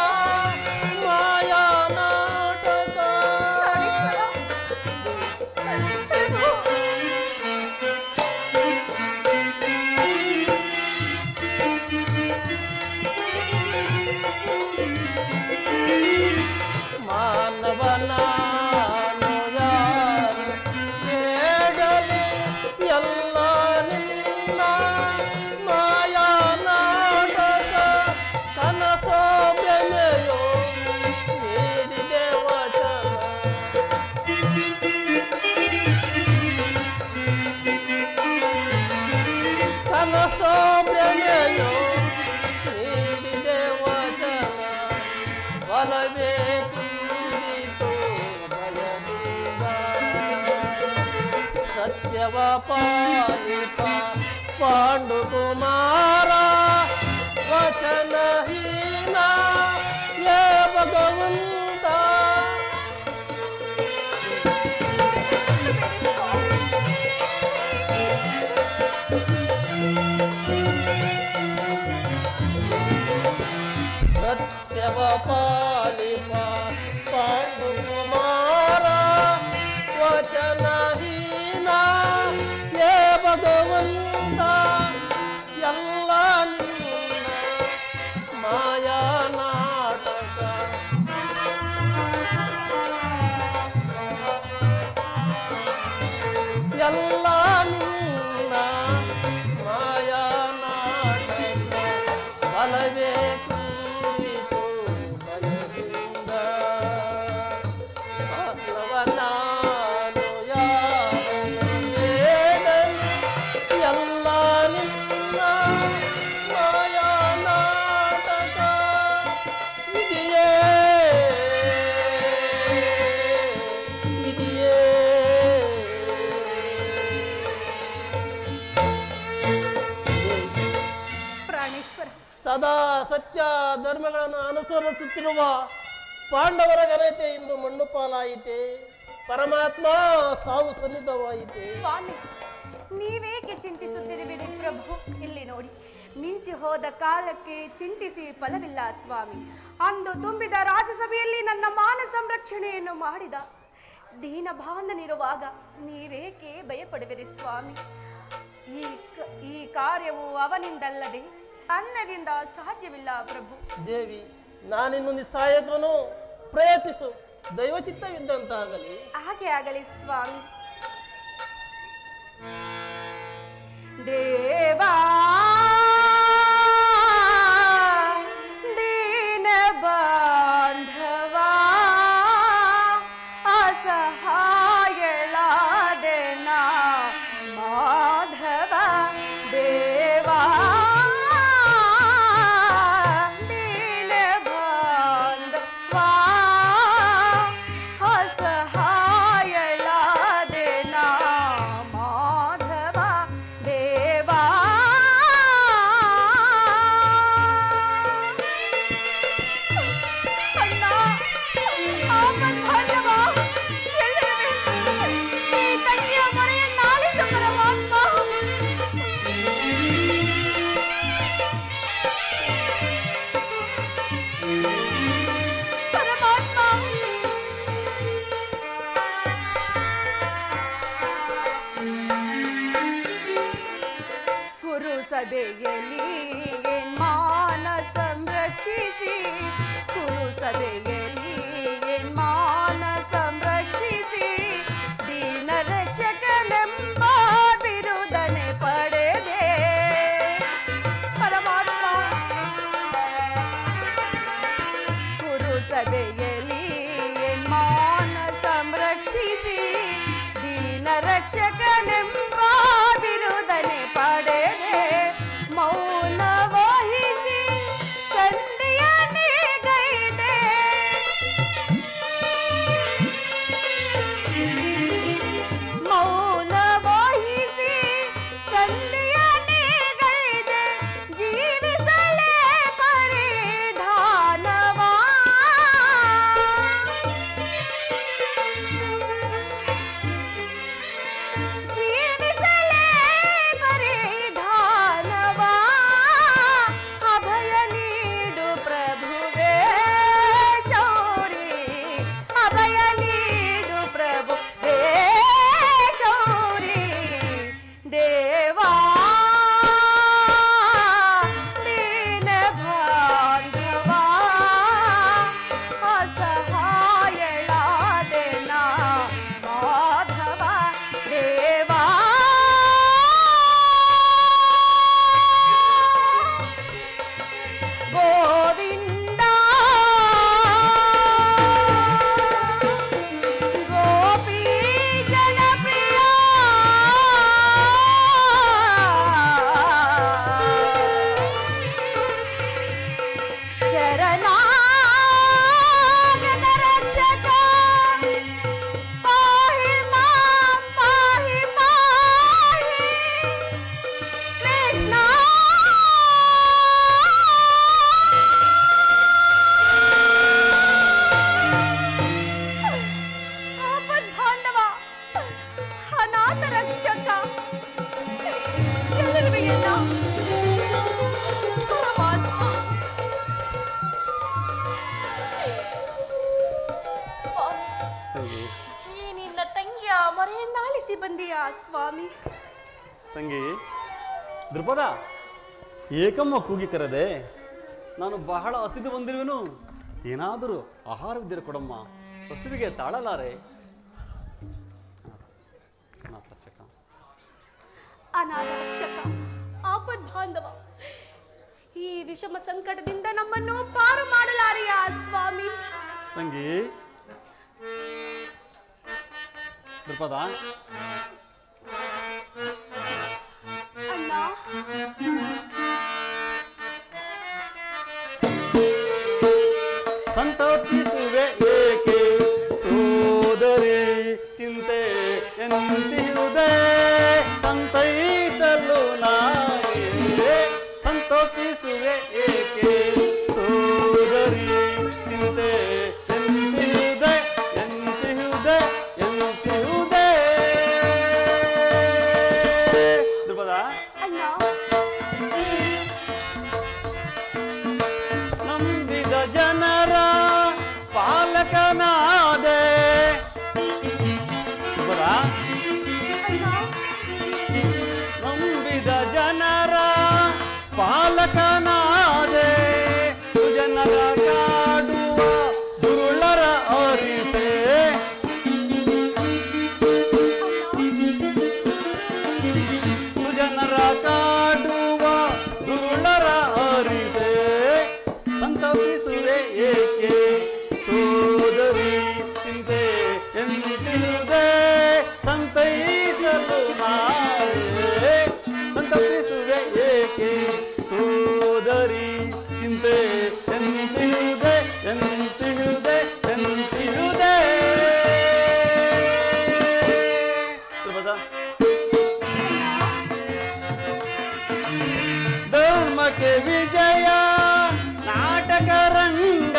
ಮಾಯಾ ನಾಟಕ. ಪ್ರಾಣೇಶ್ವರ, ಸತ್ಯವ ಪಾಲಿಪ ಪಾಂಡುಕುಮಾರ ವಚನಹೀನ ಯೇ ಭಗವಂತ. ಸತ್ಯವ ಪಾಲಿಪ ಪಾಂಡುಕುಮಾರ ವಚನಹೀನ ಯೇ ಭಗವಂತ. ಎಲ್ಲ ನಿನ್ನ ಮಾಯಾ ನಾಟಕ ಎಲ್ಲ ನಿನ್ನ ಮಾಯಾ ನಾಟಕ ಬಲವೇ ಕೂರಿತು ಬಲದಿಂದ. ನಾನು ಯಾರನ್ನು ಬೇಡನು ಎಲ್ಲ ನಿನ್ನ ಮಾಯಾ ನಾಟಕ ವಿಧಿಯೇ ವಿಧಿಯೇ. ಪ್ರಾಣೇಶ್ವರ, ಸದಾ ಸತ್ಯ ಧರ್ಮಗಳನ್ನು ಅನುಸರಿಸುತ್ತಿರುವ ಪಾಂಡವರ ಘನತೆ ಇಂದು ಮಣ್ಣು ಪಾಲಾಯಿತೆ. ಪರಮಾತ್ಮ ಸಾವು ಸನ್ನಿಧವಾಯಿತೆ. ಸ್ವಾಮಿ, ನೀವೇಕೆ ಚಿಂತಿಸುತ್ತಿರುವಿರಿ ಪ್ರಭು? ಇಲ್ಲಿ ನೋಡಿ, ಮಿಂಚಿ ಹೋದ ಕಾಲಕ್ಕೆ ಚಿಂತಿಸಿ ಫಲವಿಲ್ಲ ಸ್ವಾಮಿ. ಅಂದು ತುಂಬಿದ ರಾಜ್ಯಸಭೆಯಲ್ಲಿ ನನ್ನ ಮಾನ ಸಂರಕ್ಷಣೆಯನ್ನು ಮಾಡಿದ ದೀನಭಾಂದನಿರುವಾಗ ನೀವೇಕೆ ಭಯಪಡುವಿರಿ ಸ್ವಾಮಿ? ಈ ಕಾರ್ಯವು ಅವನಿಂದಲ್ಲದೆ ಅನ್ನದಿಂದ ಸಾಧ್ಯವಿಲ್ಲ ಪ್ರಭು. ದೇವಿ, ನಾನಿನ್ನು ನಿಸ್ಸಹಾಯಕನು. ಪ್ರಯತ್ನಿಸು, ದೈವಚಿತ್ತವಿದ್ದಂತಾಗಲಿ. ಹಾಗೆ ಆಗಲಿ ಸ್ವಾಮಿ. ದೇವಾ ದೀನ ಬಾಂಧವ ಅಸಹಾಯಳಾದೆನ ಮಾಧವ. ದೇವಾ ದೀನ ಬಾಂಧವ ಅಸಹಾಯಳಾದೆನ ಮಾಧವ. ದೇವಾ ಅಣ್ಣ, ಆಪದ್ಬಾಂಧವ, ಎಲ್ಲವೇ ಈ ತಂಗಿಯ ಮೊರೆಯನ್ನಾಲಿಸು ಪರಮಾತ್ಮ. ಪರಮಾತ್ಮ, ಕುರು ಸಭೆಯಲ್ಲಿ ಮಾನ ಸಂರಕ್ಷಿಸಿ, ಕುರು ಸಭೆಯಲ್ಲಿ ಮಾನ ಸಂರಕ್ಷಿಸಿ, ದೀನ ರಕ್ಷಕನೆಂಬ ಬಿರುದನೆ ಪಡೆದೆ. ಪರಮಾತ್ಮ, ಕುರು ಸಭೆಯಲ್ಲಿ ಮಾನ ಸಂರಕ್ಷಿಸಿ, ದೀನ ರಕ್ಷಕನೆಂಬ ಬಿರುದನೆ ಪಡೆದೆ. ಮೌನ ವಹಿಸಿ ಸಂಧಿಯನ್ನೇ ಗೈದೆ. ಮೌನ ವಹಿಸಿ ಸಂಧಿಯನ್ನೇ ಗೈದೆ. ಜೀವಿಸಲೇ ಪರಿಧಾನವಾ. ಜೀವಿಸಲೇ ಪರಿಧಾನವಾ. ಅಭಯ ನೀಡು ಪ್ರಭುವೇ ಚೌರಿ. ಅಭಯ ನೀಡು ಪ್ರಭುವೇ ಚೌರಿ. ದೇವಾ ದೀನ ಬಾಂಧವ ಅಸಹಾಯಳಾದೆನ ಮಾಧವ. ದೇವಾ ಗೋವಿಂದ ಗೋಪಿ ಜನಪ್ರಿಯ ಶರಣಾಗತ ರಕ್ಷಕ. ಪಾಹಿ ಮಾಂ ಪಾಹಿ ಮಾಂ. ಸ್ವಾಮಿ. ತಂಗಿ ದೃಪದ, ಏಕಮ್ಮ ಕೂಗಿ ಕರೆದೆ. ನಾನು ಬಹಳ ಹಸಿದು ಬಂದಿರುವೆನು. ಏನಾದರೂ ಆಹಾರವಿದ್ದರೆ ಕೊಡಮ್ಮ, ಹಸುವಿಗೆ ತಾಳಲಾರೆ. ಅನಾಥ ರಕ್ಷಕ, ಆಪದ್ ಬಾಂಧವ, ಈ ವಿಷಮ ಸಂಕಟದಿಂದ ನಮ್ಮನ್ನು ಪಾರು ಮಾಡಲಾರೆಯ ಸ್ವಾಮಿ. ತಂಗಿ ದೃಪದ, ಅಣ್ಣ, ಸಂತೋಷಿಸುವೆ ಏಕೆ ಸೋದರಿ, ಚಿಂತೆ ಎಂದಿರುವುದೇ ಸಂತೈಸಲು ನಾನೇ. ಸಂತೋಷಿಸುವೆ ಏಕೆ ಸೋದರಿ, ಚಿಂತೆ ಎಂದಿರುವುದೇ ಎಂದಿರುವುದೇ ಎಂದಿರುವುದೇ. ದೃಪದ, ಅಣ್ಣ, ನಂಬಿದ ಜನರ ಪಾಲಕನಾದೆ. ನಂಬಿದ ಜನರ ಪಾಲಕನಾದೆ, ಜನರ ಕಾಡುವ ದುರುಳರ ಅರಿಸೆ. ಜನರ ಕಾಡುವ ದುರುಳರ ಅರಿಸೆ. ಸಂತಪಿಸುವೆ ಏಕೆ ಸೋದರಿ, ಚಿಂತೆ ಎಂದಿರುವುದೇ ಸಂತೈಸಲು ನಾನೇ. ಸಂತಪಿಸುವೆ ಏಕೆ ಸೋದರಿ, ಚಿಂತೆ ಎಂದಿರುವುದೇ ಎಂದಿರುವುದೇ ಎಂದಿರುವುದೇ. ಧರ್ಮಕ್ಕೆ ವಿಜಯ ನಾಟಕ ರಂಗ.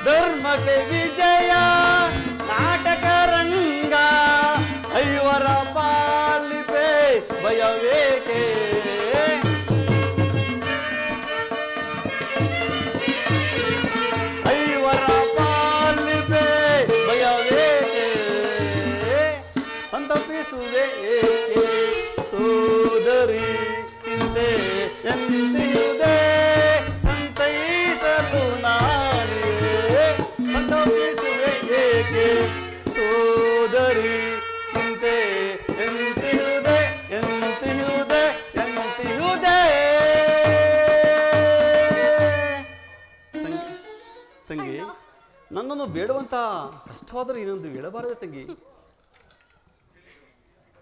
ಧರ್ಮಕ್ಕೆ ವಿಜಯ ನಾಟಕ ರಂಗ, ಐವರ ಪಾಲಿಪೆ ಭಯವೇಕೆ. ಐವರ ಪಾಲಿಪೆ ಭಯವೇಕೆ. ಸಂತಪಿಸುವೆ ಏಕೆ ಸೋದರಿ, ಚಿಂತೆ ಎಂದಿರುವುದೇ ಸಂತೈಸಲು ನಾನೇ. ಸಂತಪಿಸುವೆ ಏಕೆ ಸೋದರಿ, ಚಿಂತೆ ಎಂದಿರುವುದೇ ಎಂದಿರುವುದೇ ಎಂದಿರುವುದೇ. ತಂಗಿ, ನನ್ನನ್ನು ಬೇಡುವಂತ ಕಷ್ಟವಾದರೂ ಇನ್ನೊಂದು ಹೇಳಬಾರದೆ ತಂಗಿ.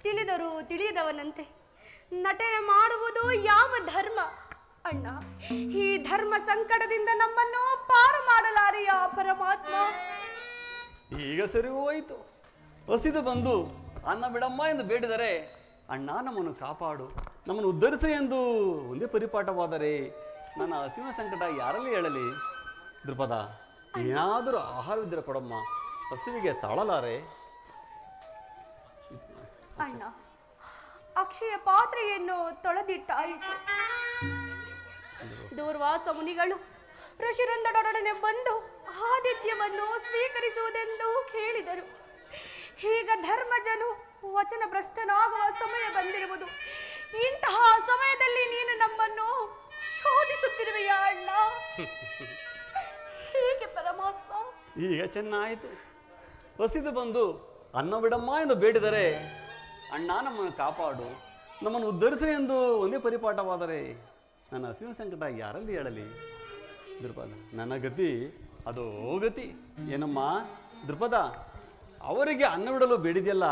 ತಿಳಿದರು ತಿಳಿಯದವನಂತೆ ನಟನೆ ಮಾಡುವುದು ಯಾವ ಧರ್ಮ? ಅಣ್ಣ, ಈ ಧರ್ಮ ಸಂಕಟದಿಂದ ನಮ್ಮನ್ನು ಪಾರು ಮಾಡಲಾರೆಯ ಪರಮಾತ್ಮ. ಈಗ ಸರಿ ಹೋಯಿತು. ಹಸಿದು ಬಂದು ಅನ್ನ ಬಿಡಮ್ಮ ಎಂದು ಬೇಡಿದರೆ, ಅಣ್ಣ ನಮ್ಮನ್ನು ಕಾಪಾಡು, ನಮ್ಮನ್ನು ಉದ್ಧರಿಸು ಎಂದು ಒಂದೇ ಪರಿಪಾಠವಾದರೆ ನನ್ನ ಹಸಿವಿನ ಸಂಕಟ ಯಾರಲ್ಲಿ ಹೇಳಲಿ? ದೃಪದ, ಏನಾದರೂ ಆಹಾರವಿದ್ದರೆ ಕೊಡಮ್ಮ, ಹಸಿವಿಗೆ ತಾಳಲಾರೆ. ಅಣ್ಣ, ಅಕ್ಷಯ ಪಾತ್ರೆಯನ್ನು ತೊಳೆದಿಟ್ಟಾಯಿತು. ದೂರ್ವಾಸ ಮುನಿಗಳು ಋಷಿರಂದಡೊಡನೆ ಬಂದು ಆದಿತ್ಯವನ್ನು ಸ್ವೀಕರಿಸುವುದೆಂದು ಕೇಳಿದರು. ಈಗ ಧರ್ಮಜನು ವಚನ ಭ್ರಷ್ಟನಾಗುವ ಸಮಯ ಬಂದಿರುವುದು. ಇಂತಹ ಸಮಯದಲ್ಲಿ ನೀನು ನಮ್ಮನ್ನು ಶೋಧಿಸುತ್ತಿರುವೆಯಾ ಅಣ್ಣ? ಹೇಗೆ ಪರಮಾತ್ಮ? ಈಗ ಚೆನ್ನಾಯಿತು. ಹಸಿದು ಬಂದು ಅನ್ನ ಬಿಡಮ್ಮ ಎಂದು ಬೇಡಿದರೆ, ಅಣ್ಣ ನಮ್ಮನ್ನು ಕಾಪಾಡು, ನಮ್ಮನ್ನು ಉದ್ಧರಿಸು ಎಂದು ಒಂದೇ ಪರಿಪಾಠವಾದರೆ ನನ್ನ ಹಸಿವಿನ ಸಂಕಟ ಯಾರಲ್ಲಿ ಹೇಳಲಿ? ದೃಪದ, ನನ್ನ ಗತಿ ಅದು ಗತಿ. ಏನಮ್ಮ ದೃಪದ, ಅವರಿಗೆ ಅನ್ನ ಬಿಡಲು ಬೇಡಿದೆಯಲ್ಲ,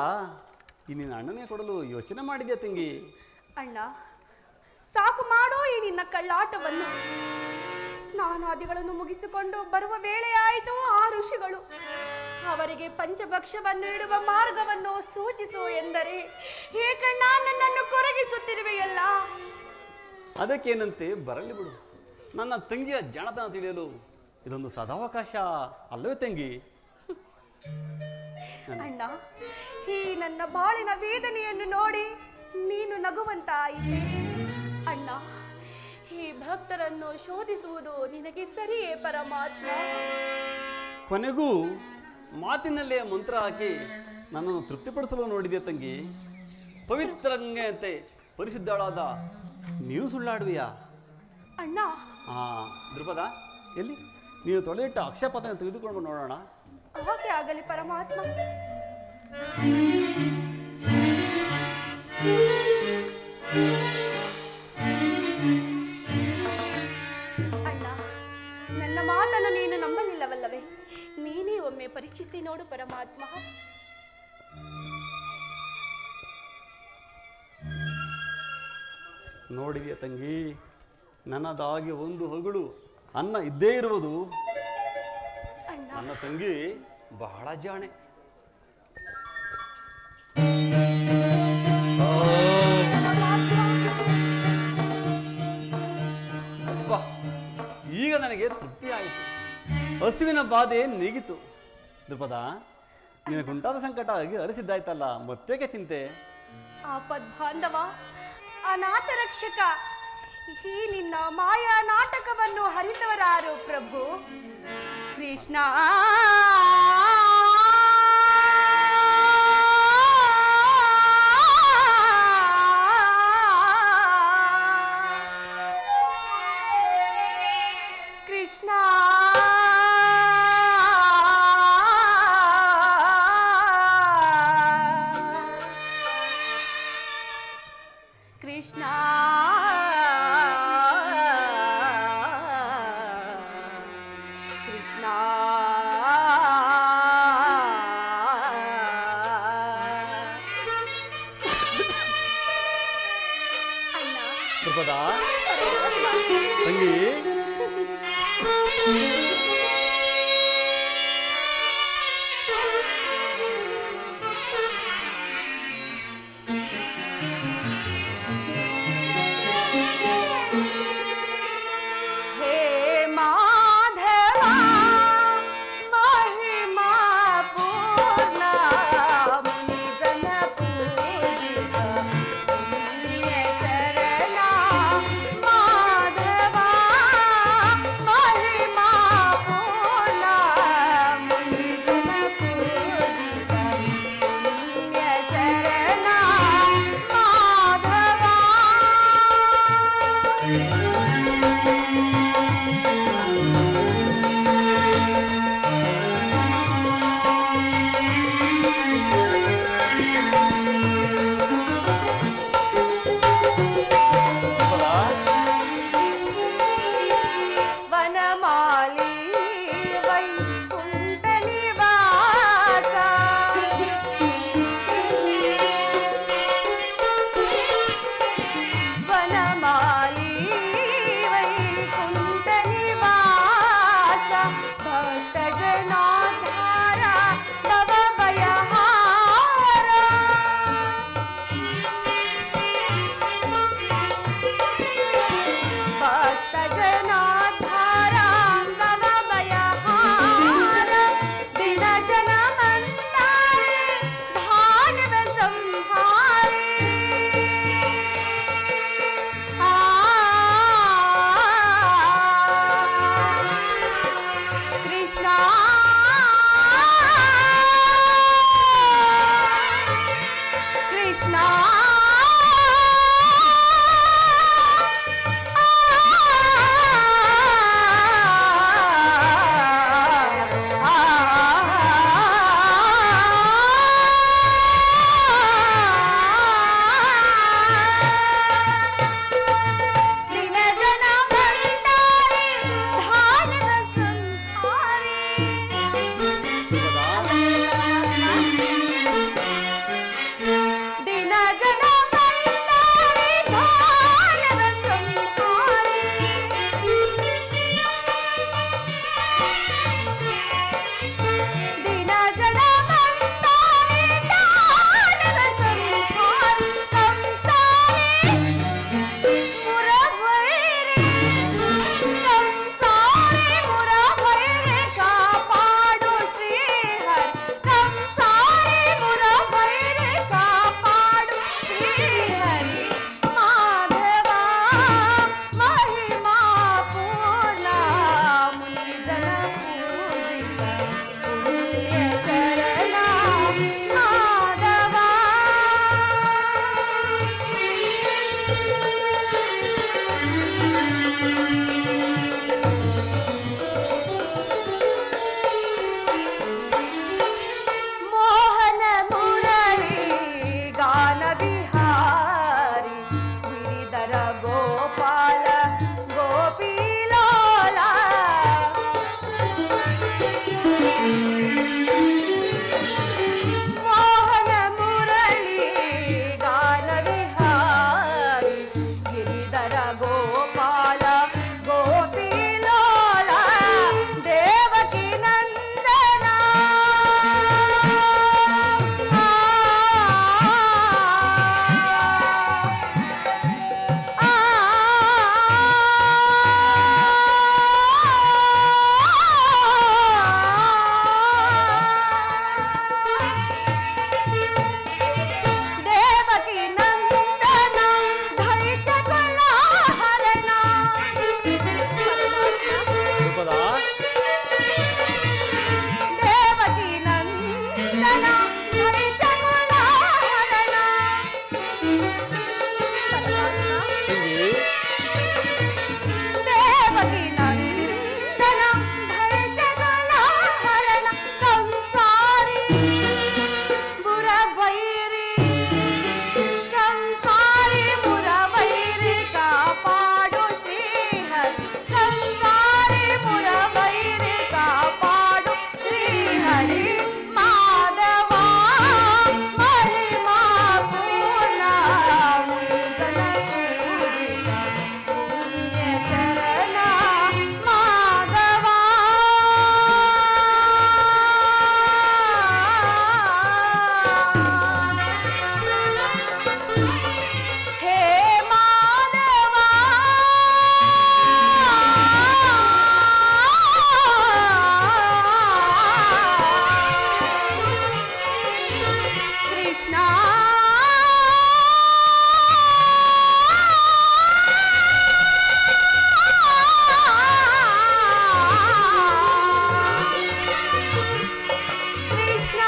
ಈ ನಿನ್ನ ಅಣ್ಣನೇ ಕೊಡಲು ಯೋಚನೆ ಮಾಡಿದ್ಯಾ ತಂಗಿ? ಅಣ್ಣ, ಸಾಕು ಮಾಡೋ ಈ ನಿನ್ನ ಕಳ್ಳಾಟವನ್ನು. ಸ್ನಾನಾದಿಗಳನ್ನು ಮುಗಿಸಿಕೊಂಡು ಬರುವ ವೇಳೆಯಾಯಿತು. ಆ ಋಷಿಗಳು ಅವರಿಗೆ ಪಂಚಭಕ್ಷವನ್ನು ಇಡುವ ಮಾರ್ಗವನ್ನು ಸೂಚಿಸು ಎಂದರೆ, ಏಕಣ್ಣ ನನ್ನನ್ನು ಕೊರಗಿಸುತ್ತಿರುವೆಯಲ್ಲ. ಅದಕ್ಕೇನಂತೆ ಬರಲಿ ಬಿಡು. ನನ್ನ ತಂಗಿಯ ಜಾಣತನ ತಿಳಿಯಲು ಇದೊಂದು ಸದಾವಕಾಶ ಅಲ್ಲವೇ ತಂಗಿ? ಅಣ್ಣ, ಈ ನನ್ನ ಬಾಳಿನ ವೇದನೆಯನ್ನು ನೋಡಿ ನೀನು ನಗುವಂತಾಯಿತೆ. ಅಣ್ಣ, ಈ ಭಕ್ತರನ್ನು ಶೋಧಿಸುವುದು ನಿನಗೆ ಸರಿಯೇ ಪರಮಾತ್ಮ? ಕೊನೆಗೂ ಮಾತಿನಲ್ಲೇ ಮಂತ್ರ ಹಾಕಿ ನನ್ನನ್ನು ತೃಪ್ತಿಪಡಿಸಲು ನೋಡಿದೆ ತಂಗಿ. ಪವಿತ್ರಂತೆ ಪರಿಶುದ್ಧಳಾದ ನೀನು ಸುಳ್ಳಾಡುವಿಯಾ? ಅಣ್ಣ, ದೃಪದ, ಎಲ್ಲಿ ನೀನು ತೊಳೆಯಿಟ್ಟ ಅಕ್ಷಯಪಾತ್ರ ತೆಗೆದುಕೊಂಡು ನೋಡೋಣ. ಹಾಗೆ ಆಗಲಿ ಪರಮಾತ್ಮ. ಅಣ್ಣ, ನನ್ನ ಮಾತನ್ನು ನೀನು ನಂಬಲಿಲ್ಲವಲ್ಲವೇ? ನೀನೇ ಒಮ್ಮೆ ಪರೀಕ್ಷಿಸಿ ನೋಡು ಪರಮಾತ್ಮ. ನೋಡಿದೆಯಾ ತಂಗಿ, ನನ್ನದಾಗಿ ಒಂದು ಹೊಗಳು ಅನ್ನ ಇದ್ದೇ ಇರುವುದು. ನನ್ನ ತಂಗಿ ಬಹಳ ಜಾಣೆ. ಈಗ ನನಗೆ ತೃಪ್ತಿ ಆಯಿತು. ಹಸುವಿನ ಬಾಧೆ ನೀಗಿತು. ದೃಪದ, ನಿನಗುಂಟಾದ ಸಂಕಟ ಹರಿಸಿದ್ದಾಯ್ತಲ್ಲ, ಮತ್ತೇಕೆ ಚಿಂತೆ? ಆಪದ್ಬಾಂಧವ, ಅನಾಥ ರಕ್ಷಕ, ಈ ನಿನ್ನ ಮಾಯಾ ನಾಟಕವನ್ನು ಹರಿದವರಾರು ಪ್ರಭು? ಕೃಷ್ಣ. ಕೃಷ್ಣ ಕೃಷ್ಣ ಕೃಷ್ಣ ಅಣ್ಣ. ದೃಪದ, ತಂಗಿ, ಮಾಧವ ಗಿರಿಧರ ಗೋಪಾಲ ಗೋಪಿಲೋಲ ಮೋಹನ ಮುರಳಿ ಗಾನ ವಿಹಾರಿ ಗಿರಿಧರ ಗೋಪಾಲ ಗೋಪಿಲೋಲ ದೇವಕಿ ನಂದನ ದೇವಕಿ ನಂದನ ಧೈರ್ಯಗಳ ಹರಣ ದೇವಕಿ ನಂದನ ಧೈರ್ಯಗಳ ಹರಣ ದೇವಕಿ ನಂದನ ಧೈರ್ಯಗಳ ಹರಣ ಸಂಸಾರಿ ಮುರವೈರಿ ಸಂಸಾರಿ ಮುರವೈರಿ ಕಾಪಾಡು ಶ್ರೀಹರಿ ಸಂಸಾರಿ ಮುರವೈರಿ ಕಾಪಾಡು ಶ್ರೀಹರಿ ಮಾಧವ ಮಹಿಮಾ ಪೂರ್ಣ ಮುರುಗನ ಪೂಜಿತ ಪುಣ್ಯ ಚರಣ ಮಾಧವ ಹೇ ಮಾಧವ ಕೃಷ್ಣ ಕೃಷ್ಣ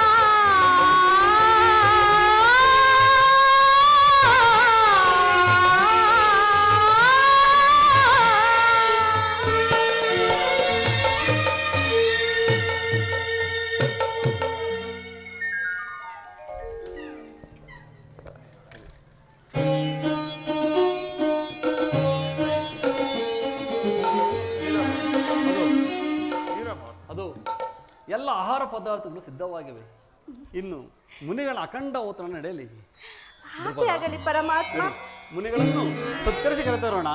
ಅದು ಎಲ್ಲ ಆಹಾರ ಪದಾರ್ಥಗಳು ಸಿದ್ಧವಾಗಿವೆ. ಇನ್ನು ಮುನಿಗಳ ಅಖಂಡ ಔತಣ ನಡೆಯಲಿ. ಹಾಗೆ ಆಗಲಿ ಪರಮಾತ್ಮ. ಮುನಿಗಳನ್ನು ಸತ್ಕರಿಸಿ ಕರೆತರೋಣ.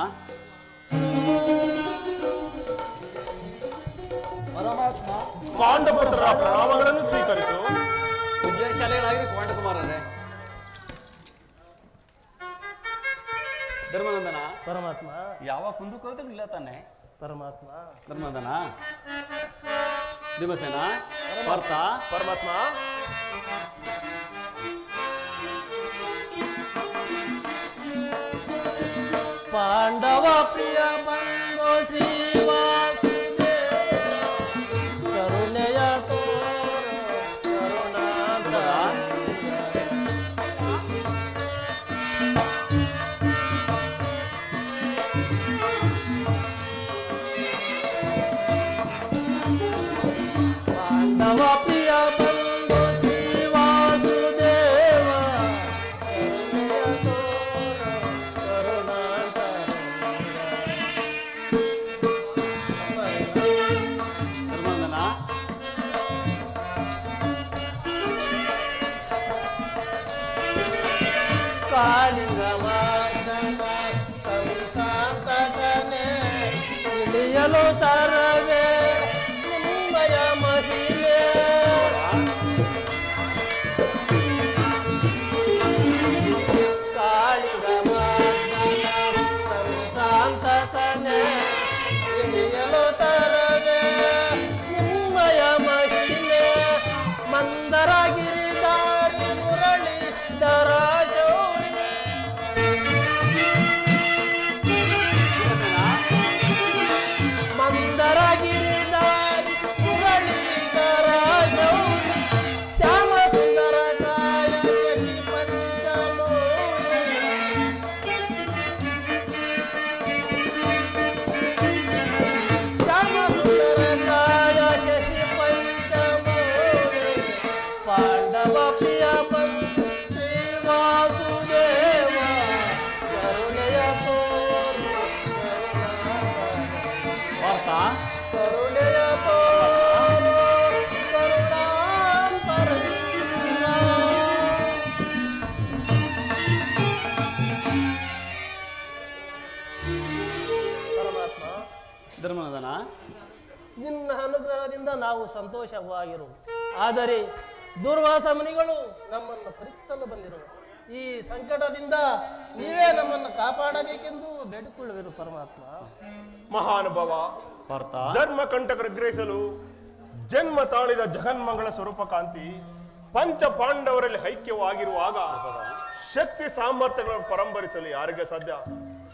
ಪರಮಾತ್ಮ ಪಾಂಡವಪುತ್ರರ ಪ್ರಣಾಮಗಳನ್ನು ಸ್ವೀಕರಿಸು. ವಿಜಯಶಾಲಿಗಳಾಗಿರಿ ಕುಮಾರರೇ. ಧರ್ಮನಂದನ, ಪರಮಾತ್ಮ ಯಾವ ಕುಂದುಕೊರತೆಗಳು ಇಲ್ಲ ತಾನೆ? ಪರಮಾತ್ಮ ಧರ್ಮನಂದನ, ಭೀಮಸೇನ, ಪಾರ್ಥ, ಪರಮಾತ್ಮ ಪಾಂಡವ ಪ್ರಿಯ ಬಂಧು ಶ್ರೀವಾಸುದೇವ ಕರುಣೆಯ ಪಾಂಡವ ಪ್ರಿಯ ಬಂಧು ಶ್ರೀವಾಸುದೇವ ಕರುಣೆಯ ಧರ್ಮನಂದನ, ಕಾಳಿಂಗವಾದನ ಕಂಸಾಂತಕನೆ ಇಳಿಯಲು ತರವೇ ನಿಮ್ಮಯ ಮಹಿಳೆ ಕಾಳಿಂಗವಾದನ ಕಂಸಾಂತಕನೆ ಇಳಿಯಲು ತರವೇ ನಿಮ್ಮಯ ಮಹಿಳೆ ಮಂದರ ಗಿರಿಧಾರಿ ಮುರಳಿ ದರಾಶೌರಿ ಮಂದರ ಧರ್ಮನಂದನ, ನಿನ್ನ ಅನುಗ್ರಹದಿಂದ ನಾವು ಸಂತೋಷವಾಗಿರು. ಆದರೆ ದುರ್ವಾಸ ಮುನಿಗಳು ನಮ್ಮನ್ನು ಪರೀಕ್ಷಿಸಲು ಬಂದಿರುವ ಈ ಸಂಕಟದಿಂದ ನೀವೇ ನಮ್ಮನ್ನು ಕಾಪಾಡಬೇಕೆಂದು ಬೇಡಿಕೊಳ್ಳುವರು ಪರಮಾತ್ಮ. ಮಹಾನುಭವ ಪಾರ್ಥ, ಧರ್ಮ ಕಂಟಕರು ಗ್ರಹಿಸಲು ಜನ್ಮ ತಾಳಿದ ಜಗನ್ಮಂಗಳ ಸ್ವರೂಪ ಕಾಂತಿ ಪಂಚ ಪಾಂಡವರಲ್ಲಿ ಐಕ್ಯವಾಗಿರುವಾಗ ಶಕ್ತಿ ಸಾಮರ್ಥ್ಯಗಳನ್ನು ಪರಂಬರಿಸಲು ಯಾರಿಗೆ ಸಾಧ್ಯ?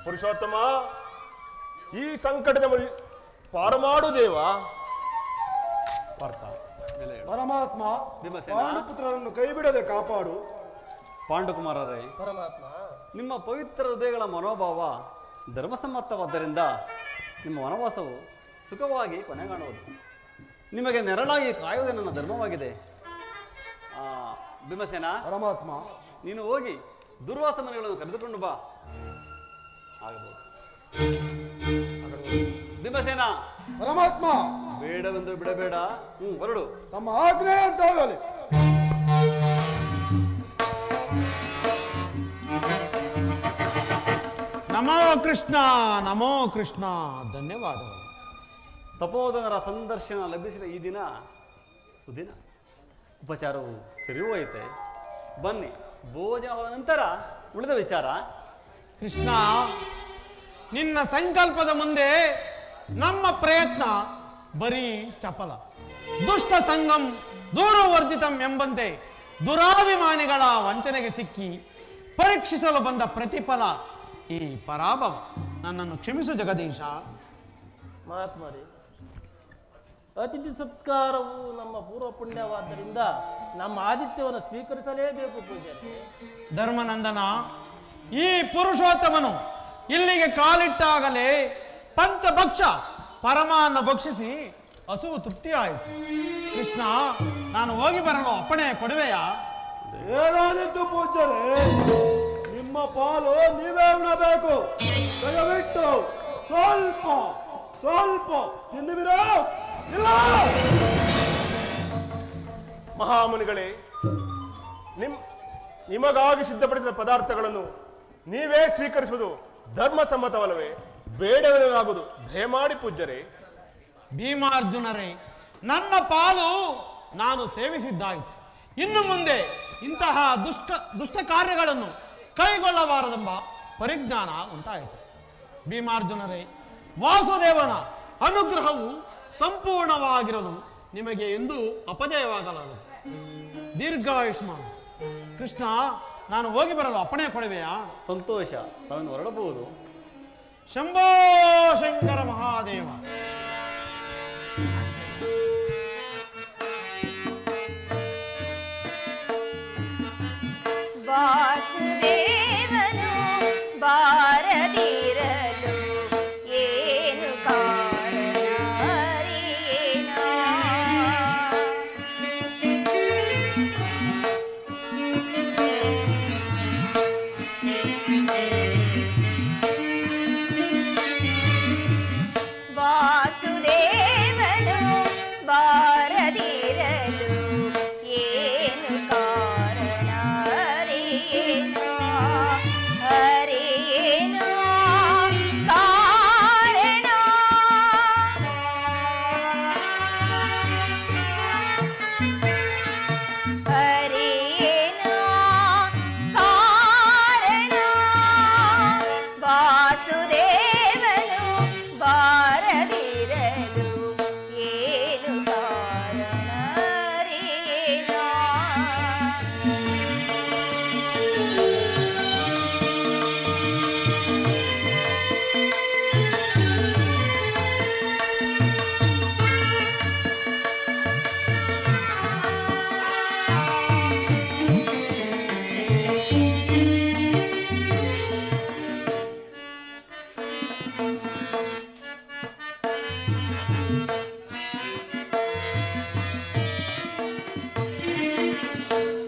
ಪುರುಷೋತ್ತಮ, ಈ ಸಂಕಟದ ಪಾರಮಾಡು ದೇವ. ಪಾರ್ಥ, ಪರಮಾತ್ಮ ಭೀಮಸೇನ. ಪಾಂಡುಪುತ್ರರನ್ನು ಕೈಬಿಡದೆ ಕಾಪಾಡು. ಪಾಂಡುಕುಮಾರರೇ, ಪರಮಾತ್ಮ, ನಿಮ್ಮ ಪವಿತ್ರ ಹೃದಯಗಳ ಮನೋಭಾವ ಧರ್ಮಸಮ್ಮತವಾದ್ದರಿಂದ ನಿಮ್ಮ ವನವಾಸವು ಸುಖವಾಗಿ ಕೊನೆಗಾಣುವುದು. ನಿಮಗೆ ನೆರಳಾಗಿ ಕಾಯುವುದೇ ನನ್ನ ಧರ್ಮವಾಗಿದೆ. ಭೀಮಸೇನ, ಪರಮಾತ್ಮ, ನೀನು ಹೋಗಿ ದುರ್ವಾಸ ಮನೆಗಳನ್ನು ಕರೆದುಕೊಂಡು ಬಾ. ಆಗಬಹುದು. ಭೀಮಸೇನ, ಪರಮಾತ್ಮ, ಬೇಡವೆಂದು ಬಿಡಬೇಡ. ಹೊರಡು. ತಮ್ಮ ಆಜ್ಞೆ ಅಂತಾಗಲಿ. ನಮೋ ಕೃಷ್ಣ, ನಮೋ ಕೃಷ್ಣ. ಧನ್ಯವಾದಗಳು. ತಪೋಧನರ ಸಂದರ್ಶನ ಲಭಿಸಿದ ಈ ದಿನ ಸುದಿನ. ಉಪಚಾರವು ಸರಿ ಹೋಯಿತೆ. ಬನ್ನಿ, ಭೋಜನವಾದ ನಂತರ ಉಳಿದ ವಿಚಾರ. ಕೃಷ್ಣ, ನಿನ್ನ ಸಂಕಲ್ಪದ ಮುಂದೆ ನಮ್ಮ ಪ್ರಯತ್ನ ಬರೀ ಚಪಲ. ದುಷ್ಟ ಸಂಗಂ ದೂರವರ್ಜಿತಂ ಎಂಬಂತೆ ದುರಾಭಿಮಾನಿಗಳ ವಂಚನೆಗೆ ಸಿಕ್ಕಿ ಪರೀಕ್ಷಿಸಲು ಬಂದ ಪ್ರತಿಫಲ ಈ ಪರಾಭವ. ನನ್ನನ್ನು ಕ್ಷಮಿಸು ಜಗದೀಶ. ಮಹಾತ್ಮರೇ, ಅತಿಥಿ ಸತ್ಕಾರವು ನಮ್ಮ ಪೂರ್ವ ಪುಣ್ಯವಾದ್ದರಿಂದ ನಮ್ಮ ಆದಿತ್ಯವನ್ನು ಸ್ವೀಕರಿಸಲೇಬೇಕು ಪೂಜಾರಿ. ಧರ್ಮನಂದನ, ಈ ಪುರುಷೋತ್ತಮನು ಇಲ್ಲಿಗೆ ಕಾಲಿಟ್ಟಾಗಲೇ ಪಂಚಭಕ್ಷ ಪರಮಾನ್ನ ಭಕ್ಷಿಸಿ ಹಸುವು ತೃಪ್ತಿಯಾಯಿತು. ಕೃಷ್ಣ, ನಾನು ಹೋಗಿ ಬರಲು ಅಪ್ಪಣೆ ಕೊಡುವೆಯಾ? ಏನಾದಿತ್ತು ಪೂಜ್ಯರೇ, ನಿಮ್ಮ ಪಾಲು ನೀವೇ ಉಣಬೇಕು. ದಯವಿಟ್ಟು ಸ್ವಲ್ಪ ಸ್ವಲ್ಪ ತಿನ್ನುವಿರೋ? ಇಲ್ಲ. ಮಹಾಮುನಿಗಳೇ, ನಿಮಗಾಗಿ ಸಿದ್ಧಪಡಿಸಿದ ಪದಾರ್ಥಗಳನ್ನು ನೀವೇ ಸ್ವೀಕರಿಸುವುದು ಧರ್ಮಸಮ್ಮತವಲ್ಲವೇ? ಬೇಡವೆನಾಗುವುದು ದಯಮಾಡಿ ಪೂಜ್ಯರೇ. ಭೀಮಾರ್ಜುನರೇ, ನನ್ನ ಪಾಲು ನಾನು ಸೇವಿಸಿದ್ದಾಯಿತು. ಇನ್ನು ಮುಂದೆ ಇಂತಹ ದುಷ್ಟ ಕಾರ್ಯಗಳನ್ನು ಕೈಗೊಳ್ಳಬಾರದೆಂಬ ಪರಿಜ್ಞಾನ ಉಂಟಾಯಿತು. ಭೀಮಾರ್ಜುನರೇ, ವಾಸುದೇವನ ಅನುಗ್ರಹವು ಸಂಪೂರ್ಣವಾಗಿರಲು ನಿಮಗೆ ಎಂದೂ ಅಪಜಯವಾಗಲಾರದು. ದೀರ್ಘಾಯುಷ್ಮಾನ್. ಕೃಷ್ಣ, ನಾನು ಹೋಗಿ ಬರಲು ಅಪ್ಪಣೆ ಕೊಡುವೆಯಾ? ಸಂತೋಷ, ತಾವನ್ನು ಹೊರಡಬಹುದು. ಶಂಭೋ ಶಂಕರ ಮಹಾದೇವ. ವಾಸುದೇವನು ಬಾರದಿರಲು ಏನು ಕಾರಣ ಅರಿಯೇನಾ? ವಾಸುದೇವನು ಬಾರದಿರಲು ಏನು ಕಾರಣ ಅರಿಯೇನಾ? ಅರಿಯೇನಾ ಕಾರಣ? ಅರಿಯೇನಾ ಕಾರಣ? ವಾಸುದೇವನು ಬಾರದಿರಲು ಏನು ಕಾರಣ ಅರಿಯೇನಾ?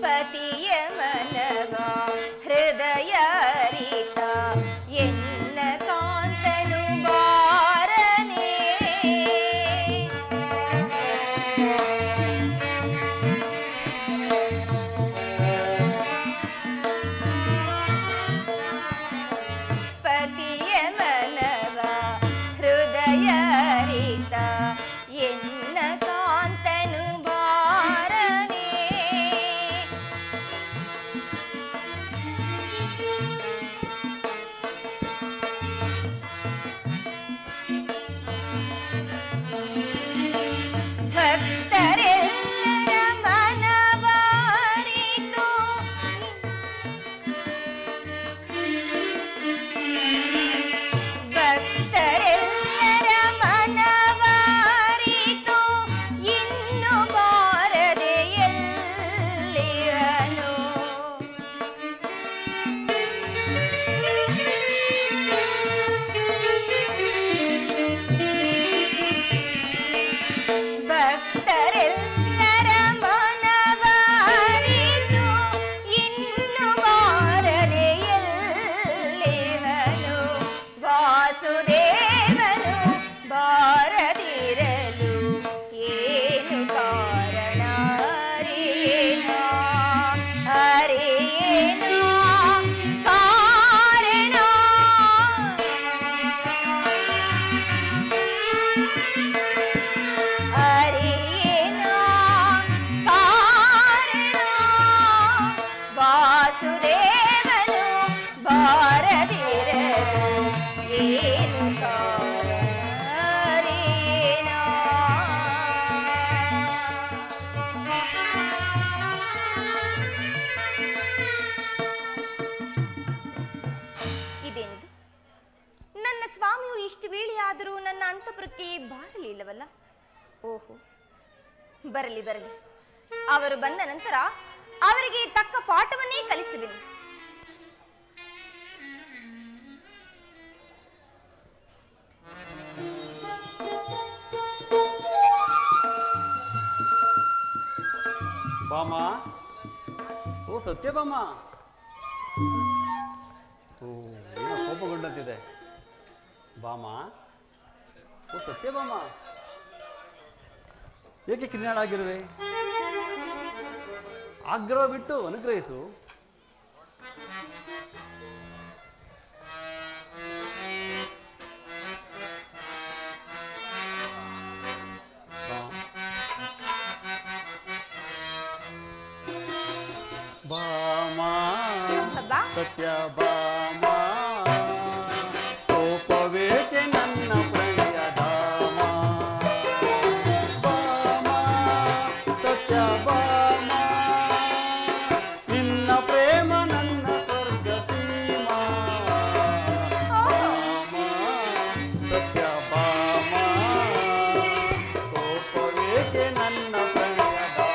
ಪತಿಯ ಮನವ ಹೃದಯ ಅರಿತ ಎನ್ನ ಕಾಂತನು ಬಾರನೆ. ಪತಿಯ ಮನವ ಹೃದಯ ನನ್ನ ಸ್ವಾಮಿಯು ಇಷ್ಟು ವೇಳೆಯಾದರೂ ನನ್ನ ಅಂತಃಪುರಕ್ಕೆ ಬಾರಲಿಲ್ಲವಲ್ಲ? ಓಹೋ, ಬರಲಿ ಬರಲಿ. ಅವರು ಬಂದ ನಂತರ ಅವರಿಗೆ ತಕ್ಕ ಪಾಠವನ್ನೇ ಕಲಿಸುವೆನು. ಬಾಮ, ಓ ಸತ್ಯಭಾಮ, ಓ ಏನೋ ಕೋಪಗೊಂಡಂತಿದೆ. ಬಾಮ, ಓ ಸತ್ಯಭಾಮ, ಏಕೆ ಕಿನ್ನಾಳಾಗಿರುವೆ? ಆಗ್ರಹ ಬಿಟ್ಟು ಅನುಗ್ರಹಿಸು. ಬಾಮಾ ಸತ್ಯ ಬಾಮಾ, ಕೋಪವೇಕೆ ನನ್ನ ಪ್ರಣಯ ಧಾಮ. ಬಾಮಾ ಸತ್ಯ ಬಾಮಾ, ನಿನ್ನ ಪ್ರೇಮ ನನ್ನ ಸ್ವರ್ಗ ಸೀಮಾ. ಬಾಮಾ ಸತ್ಯ ಬಾಮಾ, ಕೋಪವೇಕೆ ನನ್ನ ಪ್ರಣಯ ಧಾಮ.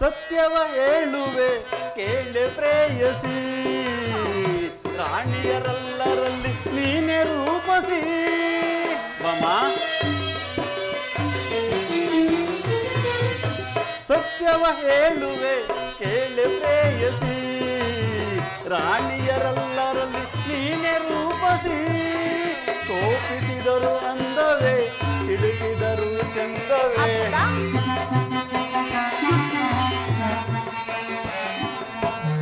ಸತ್ಯವ ಹೇಳುವೆ ಕೇಳೆ ಪ್ರೇಯಸಿ, ರಾಣಿಯರೆಲ್ಲರಲ್ಲಿ ನೀನೆ ರೂಪಸಿ. ಮಮ ಸತ್ಯವ ಹೇಳುವೆ ಕೇಳೆ ಪ್ರೇಯಸಿ, ರಾಣಿಯರೆಲ್ಲರಲ್ಲಿ ನೀನೆ ರೂಪಸಿ. ಕೋಪಿಸಿದರು ಅಂದವೇ, ಸಿಡುಕಿದರು ಚಂದವೇ.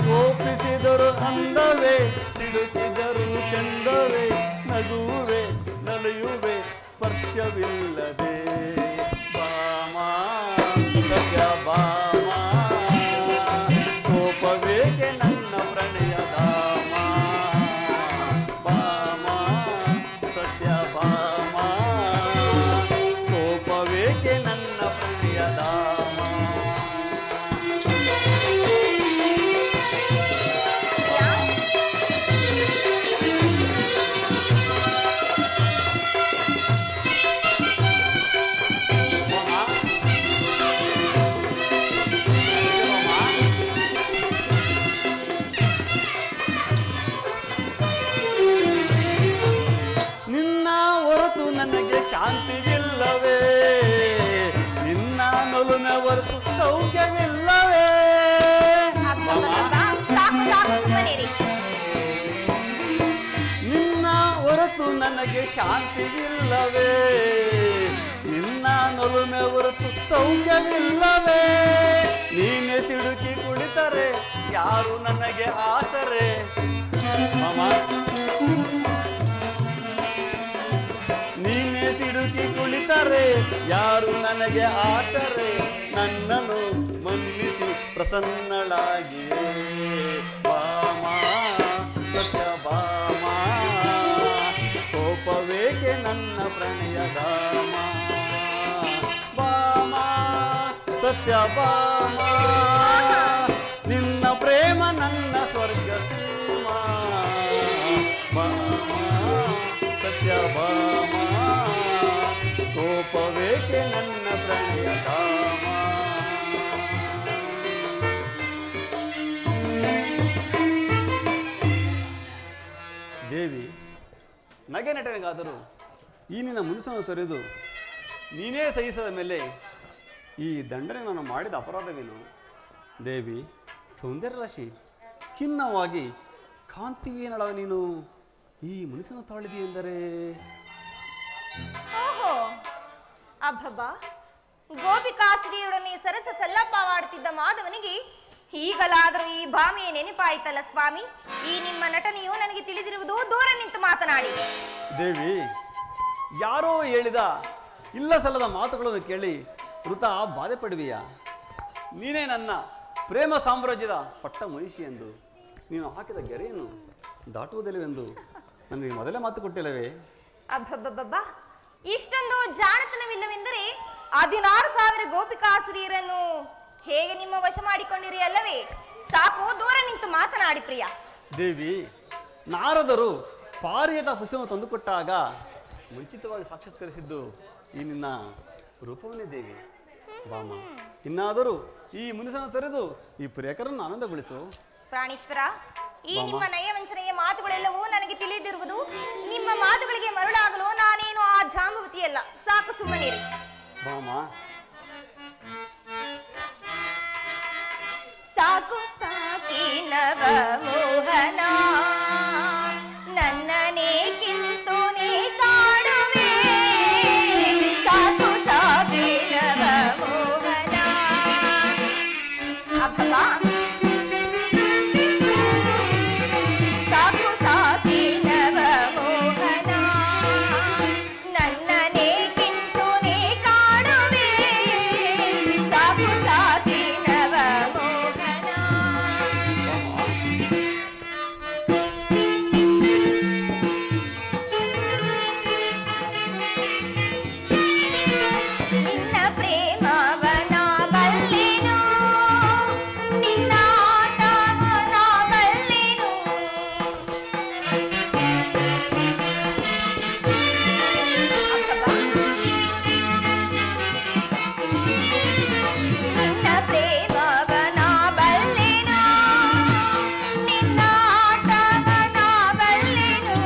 ಕೋಪಿಸಿದರು ಅಂದವೇ, ಸಿಡುಕಿದರು ಚಂದವೇ. ನಗುವೆ ನಲಿಯುವೆ ಸ್ಪರ್ಶವಿಲ್ಲದೆ. ಬಾಮಾ ಸತ್ಯ ಬಾಮಾ, ಕೋಪವೇಕೆ ನನ್ನ ಪ್ರಣಯ ಧಾಮ. ಬಾಮಾ ಸತ್ಯ ಬಾಮಾ, ಕೋಪವೇಕೆ ನನ್ನ ಪ್ರಣಯ ಧಾಮ. ನನಗೆ ಶಾಂತಿವಿಲ್ಲವೇ, ನಿನ್ನ ನೊಲುಮೆ ಹೊರತು ಸೌಖ್ಯವಿಲ್ಲವೇ. ನಿನ್ನ ಹೊರತು ನನಗೆ ಶಾಂತಿವಿಲ್ಲವೇ, ನಿನ್ನ ನೊಲುಮೆ ಹೊರತು ಸೌಖ್ಯವಿಲ್ಲವೇ. ನೀನೆ ಸಿಡುಕಿ ಕುಳಿತರೆ ಯಾರು ನನಗೆ ಆಸರೆ. ಮಾಮ ನೀನೆ ಸಿಡುಕಿ ಕುಳಿತರೆ ಯಾರು ನನಗೆ ಆಸರೆ. ನನ್ನನ್ನು ಮನ್ನಿಸಿ ಪ್ರಸನ್ನಳಾಗಿಯೇ. ಬಾಮಾ ಸತ್ಯ ಬಾಮಾ, ಕೋಪವೇಕೆ ನನ್ನ ಪ್ರಣಯ ಧಾಮ. ಬಾಮಾ ಸತ್ಯ ಬಾಮಾ, ನಿನ್ನ ಪ್ರೇಮ ನನ್ನ ಸ್ವರ್ಗ ಸೀಮಾ. ಬಾಮಾ ಸತ್ಯ ಬಾಮಾ, ಕೋಪವೇಕೆ ನನ್ನ ಪ್ರಣಯ ಧಾಮ. ದೇವಿ, ನಗೆ ನಟನೆಗಾದರೂ ಈ ನಿನ್ನ ಮುನಿಸನ್ನು ತೊರೆದು ನೀನೇ ಸಹಿಸದ ಮೇಲೆ ಈ ದಂಡನೆ ನಾನು ಮಾಡಿದ ಅಪರಾಧವೇನು? ದೇವಿ, ಸೌಂದರ್ಯ ರಾಶಿ ಖಿನ್ನವಾಗಿ ಕಾಂತಿವೀನಳಾದ ನೀನು ಈ ಮುನಿಸನ್ನು ತಾಳಿದಿ ಎಂದರೆ? ಓಹೋ, ಅಬ್ಬಬ್ಬಾ, ಗೋಪಿಕಾಸ್ತ್ರೀಯೊಡನೆ ಸರಸ ಸಲ್ಲಪ್ಪವಾಡುತ್ತಿದ್ದ ಮಾಧವನಿಗೆ ಈಗಲಾದರೂ ಈ ಭಾಮಿಯ ನೆನಪಾಯಿತಲ್ಲ ಸ್ವಾಮಿ. ಈ ನಿಮ್ಮ ನಟನೆಯು ನನಗೆ ತಿಳಿದಿರುವುದು ದೂರ ನಿಂತು ಮಾತನಾಡಿ. ದೇವಿ, ಯಾರೋ ಹೇಳಿದ ಇಲ್ಲ ಸಲ್ಲದ ಮಾತುಗಳನ್ನು ಕೇಳಿ ವೃತ ಬಾಧೆ ಪಡುವಿಯಾ? ನೀನೇ ನನ್ನ ಪ್ರೇಮ ಸಾಮ್ರಾಜ್ಯದ ಪಟ್ಟ ಮಹಿಷಿ ಎಂದು ನೀನು ಹಾಕಿದ ಗೆರೆಯನ್ನು ದಾಟುವುದಿಲ್ಲವೆಂದು ನನಗೆ ಮೊದಲೇ ಮಾತು ಕೊಟ್ಟಿಲ್ಲವೇ? ಅಬ್ಬಬ್ಬಬ್ಬ, ಇಷ್ಟೊಂದು ಜಾಣತನವಿಲ್ಲವೆಂದರೆ 16,000 ಗೋಪಿಕಾಸ್ತ್ರೀಯರನ್ನು ಹೇಗೆ ನಿಮ್ಮ ವಶ ಮಾಡಿಕೊಂಡಿರಿ ಅಲ್ಲವೇ? ಸಾಕು, ದೂರ ನಿಂತು ಮಾತನಾಡಿ ಪ್ರಿಯ. ದೇವಿ, ನಾರದರು ಪಾರಿಯದ ಪುಷ್ಪವನ್ನು ತಂದುಕೊಟ್ಟಾಗ ಮುಂಚಿತವಾಗಿ ಸಾಕ್ಷಾತ್ಕರಿಸಿದ್ದು ಈ ನಿನ್ನ ರೂಪವನ್ನೇ ದೇವಿ. ಬಾಮ, ಇನ್ನಾದರೂ ಈ ಮುನಿಸನ್ನು ತೊರೆದು ಈ ಪ್ರಿಯಕರನ್ನು ಆನಂದಗೊಳಿಸು. ಪ್ರಾಣೇಶ್ವರ, ಈ ನಿಮ್ಮ ನಯವಂಚನೆಯ ಮಾತುಗಳೆಲ್ಲವೂ ನನಗೆ ತಿಳಿದಿರುವುದು. ನಿಮ್ಮ ಮಾತುಗಳಿಗೆ ಮರುಳಾಗಲು ನಾನೇನು ಆ ಜಾಂಬವತಿಯಲ್ಲ. ಸಾಕು, ಸುಮ್ಮನಿರಿ. ಬಾಮ, ಸಾಕು ಸಾಕಿನವ ಮೋಹನ, ನನ್ನನೇ ಕಿಂತು ನೀ ಕಾಡುವೆ. ಸಾಕು ಸಾಕಿನವ ಮೋಹನ. ಅಬ್ಬಬ್ಬ, ಸಾಕು ಸಾಕಿನವ ಮೋಹನ, ನನ್ನನೇ ಕಿಂತು ನೀ ಕಾಡುವೆ. ಸಾಕು ಸಾಕಿನವ ಮೋಹನ. ನಿನ್ನ ಪ್ರೇಮವನ ಬಲ್ಲೆನು, ನಿನ್ನ ಆಟವನ ಬಲ್ಲೆನು. ನಿನ್ನ ಪ್ರೇಮವನ ಬಲ್ಲೆನು, ನಿನ್ನ ಆಟವನ ಬಲ್ಲೆನು.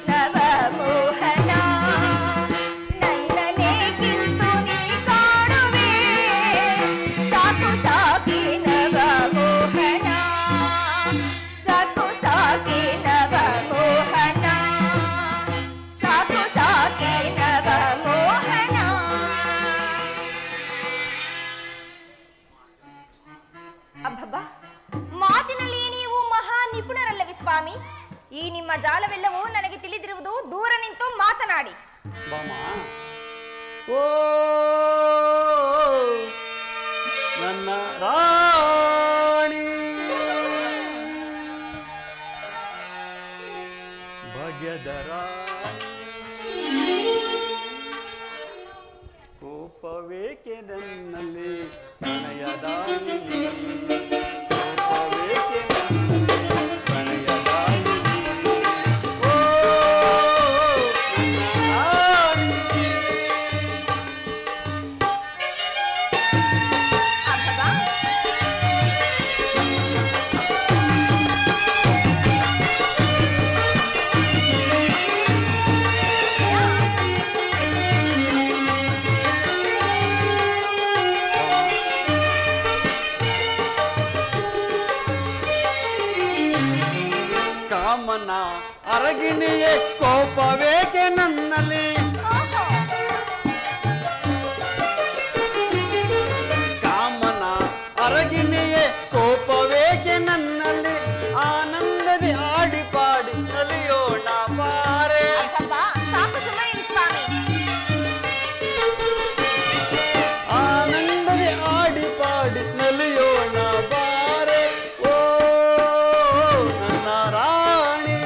ನವ ಮೋಹನ, ನನ್ನನೇ ಕಿಂತು ನೀ ಕಾಡುವೆ. ಸಾಕು ಸಾಕಿ ನವ ಮೋಹನ, ಸಾಕು ಸಾಕಿ ನವ ಮೋಹನ, ಸಾಕು ಸಾಕಿ ನವ ಮೋಹನ. ಅಬ್ಬಬ್ಬ, ಮಾತಿನಲ್ಲಿ ನೀವು ಮಹಾ ನಿಪುಣರಲ್ಲವೇ ಸ್ವಾಮಿ? ಈ ನಿಮ್ಮ ಜಾಲವೆಲ್ಲವೂ ನನಗೆ ತಿಳಿದಿರುವುದು. ದೂರ ನಿಂತು ಮಾತನಾಡಿ. ಬಾಮ, ಓ ನನ್ನ ರಾಣಿ, ಭಾಗ್ಯದ ರಾಣಿ, ಕೋಪವೇಕೆ ನನ್ನಲ್ಲಿ ಪ್ರಣಯದಾಯಿನಿ, ಕೋಪವೇಕೆ ನನ್ನಲ್ಲಿ ಪ್ರಣಯದಾಯಿನಿ. ಓ ನನ್ನ ರಾಣಿ. ಅಬ್ಬಬ್ಬ, ಕಾಮನ ಅರಗಿಣಿಯೇ ಕೋಪವೇಕೆ ನನ್ನಲ್ಲಿ, ಓಹೋ, ಕಾಮನ ಅರಗಿಣಿಯೇ ಕೋಪವೇಕೆ ನನ್ನಲ್ಲಿ. ಆನಂದದಿ ಆಡಿ ಪಾಡಿ ನಲಿಯೋಣ ಬಾರೆ. ಅಬ್ಬಬ್ಬ, ಸಾಕು ಸುಮ್ಮನಿರಿ ಸ್ವಾಮಿ. ಆನಂದದಿ ಆಡಿ ಪಾಡಿ ನಲಿಯೋಣ ಬಾರೆ. ಓ ನನ್ನ ರಾಣಿ,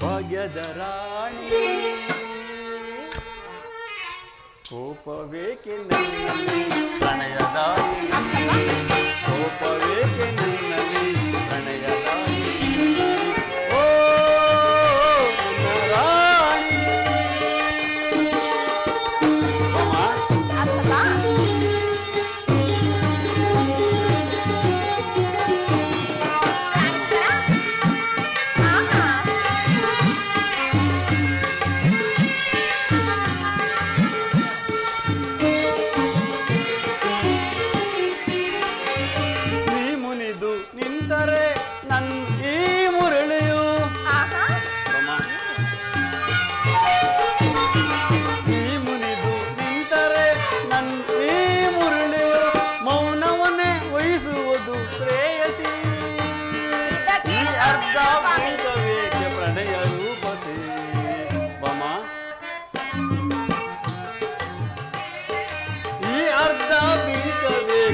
ಭಾಗ್ಯದ ರಾಣಿ, ಕೋಪವೇಕೆ ನನ್ನಲ್ಲಿ ಪ್ರಣಯದಾಯಿನಿ, ಕೋಪವೇಕೆ ನನ್ನಲ್ಲಿ ಪ್ರಣಯದಾಯಿನಿ. ಓ ನನ್ನ ರಾಣಿ. ಬಾಮ, ಅಬ್ಬಬ್ಬ, ಆಹಾ,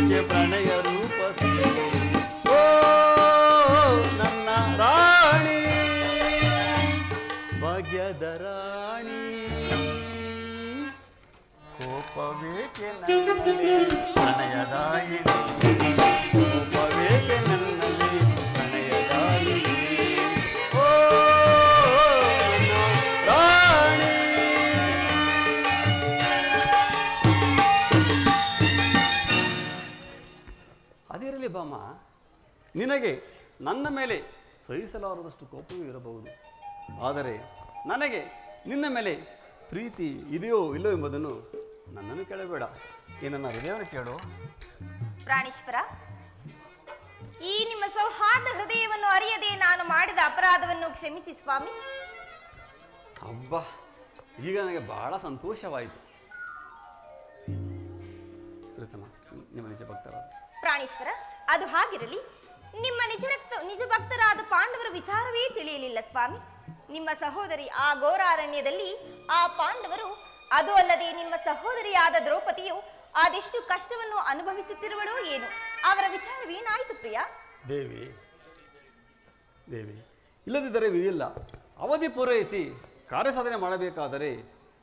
ಏಕೆ ಪ್ರಣಯ ರೂಪಸಿ ಓ ನನ್ನ ರಾಣಿ ಭಾಗ್ಯದ ರಾಣಿ ಕೋಪವೇಕೆ ನನ್ನಲ್ಲಿ ಪ್ರಣಯದಾಯಿನಿ ಕೋಪವೇಕೆ ನನ್ನಲ್ಲಿ ಪ್ರಣಯದಾಯಿನಿ ಓ ನನ್ನ ರಾಣಿ. ಅದಿರಲಿ ಬಾಮ, ನಿನಗೆ ನನ್ನ ಮೇಲೆ ಸಹಿಸಲಾರದಷ್ಟು ಕೋಪವೂ ಇರಬಹುದು, ಆದರೆ ನನಗೆ ನಿನ್ನ ಮೇಲೆ ಪ್ರೀತಿ ಇದೆಯೋ ಇಲ್ಲೋ ಎಂಬುದನ್ನು ನನ್ನನ್ನು ಕೇಳಬೇಡ, ಈ ನನ್ನ ಹೃದಯವನ್ನು ಕೇಳು. ಪ್ರಾಣೇಶ್ವರ, ಈ ನಿಮ್ಮ ಸೌಹಾರ್ದ ಹೃದಯವನ್ನು ಅರಿಯದೆ ನಾನು ಮಾಡಿದ ಅಪರಾಧವನ್ನು ಕ್ಷಮಿಸಿ ಸ್ವಾಮಿ. ಅಬ್ಬಾ, ಈಗ ನನಗೆ ಬಹಳ ಸಂತೋಷವಾಯಿತು. ಪ್ರೀತಮ, ನಿಮ್ಮ ನಿಜ ಭಕ್ತರಾದ ಪ್ರಾಣೇಶ್ವರ, ಅದು ಹಾಗಿರಲಿ. ನಿಮ್ಮ ನಿಜ ಭಕ್ತರಾದ ಪಾಂಡವರ ವಿಚಾರವೇ ತಿಳಿಯಲಿಲ್ಲ ಸ್ವಾಮಿ. ನಿಮ್ಮ ಸಹೋದರಿ ಆ ಘೋರಾರಣ್ಯದಲ್ಲಿ ಆ ಪಾಂಡವರು, ಅದು ಅಲ್ಲದೆ ನಿಮ್ಮ ಸಹೋದರಿಯಾದ ದ್ರೌಪದಿಯು ಅದೆಷ್ಟು ಕಷ್ಟವನ್ನು ಅನುಭವಿಸುತ್ತಿರುವಳೋ ಏನು, ಅವರ ವಿಚಾರವೇನಾಯಿತು ಪ್ರಿಯ? ದೇವಿ, ಇಲ್ಲದಿದ್ದರೆ ವಿಧಿಯಿಲ್ಲ. ಅವಧಿ ಪೂರೈಸಿ ಕಾರ್ಯಸಾಧನೆ ಮಾಡಬೇಕಾದರೆ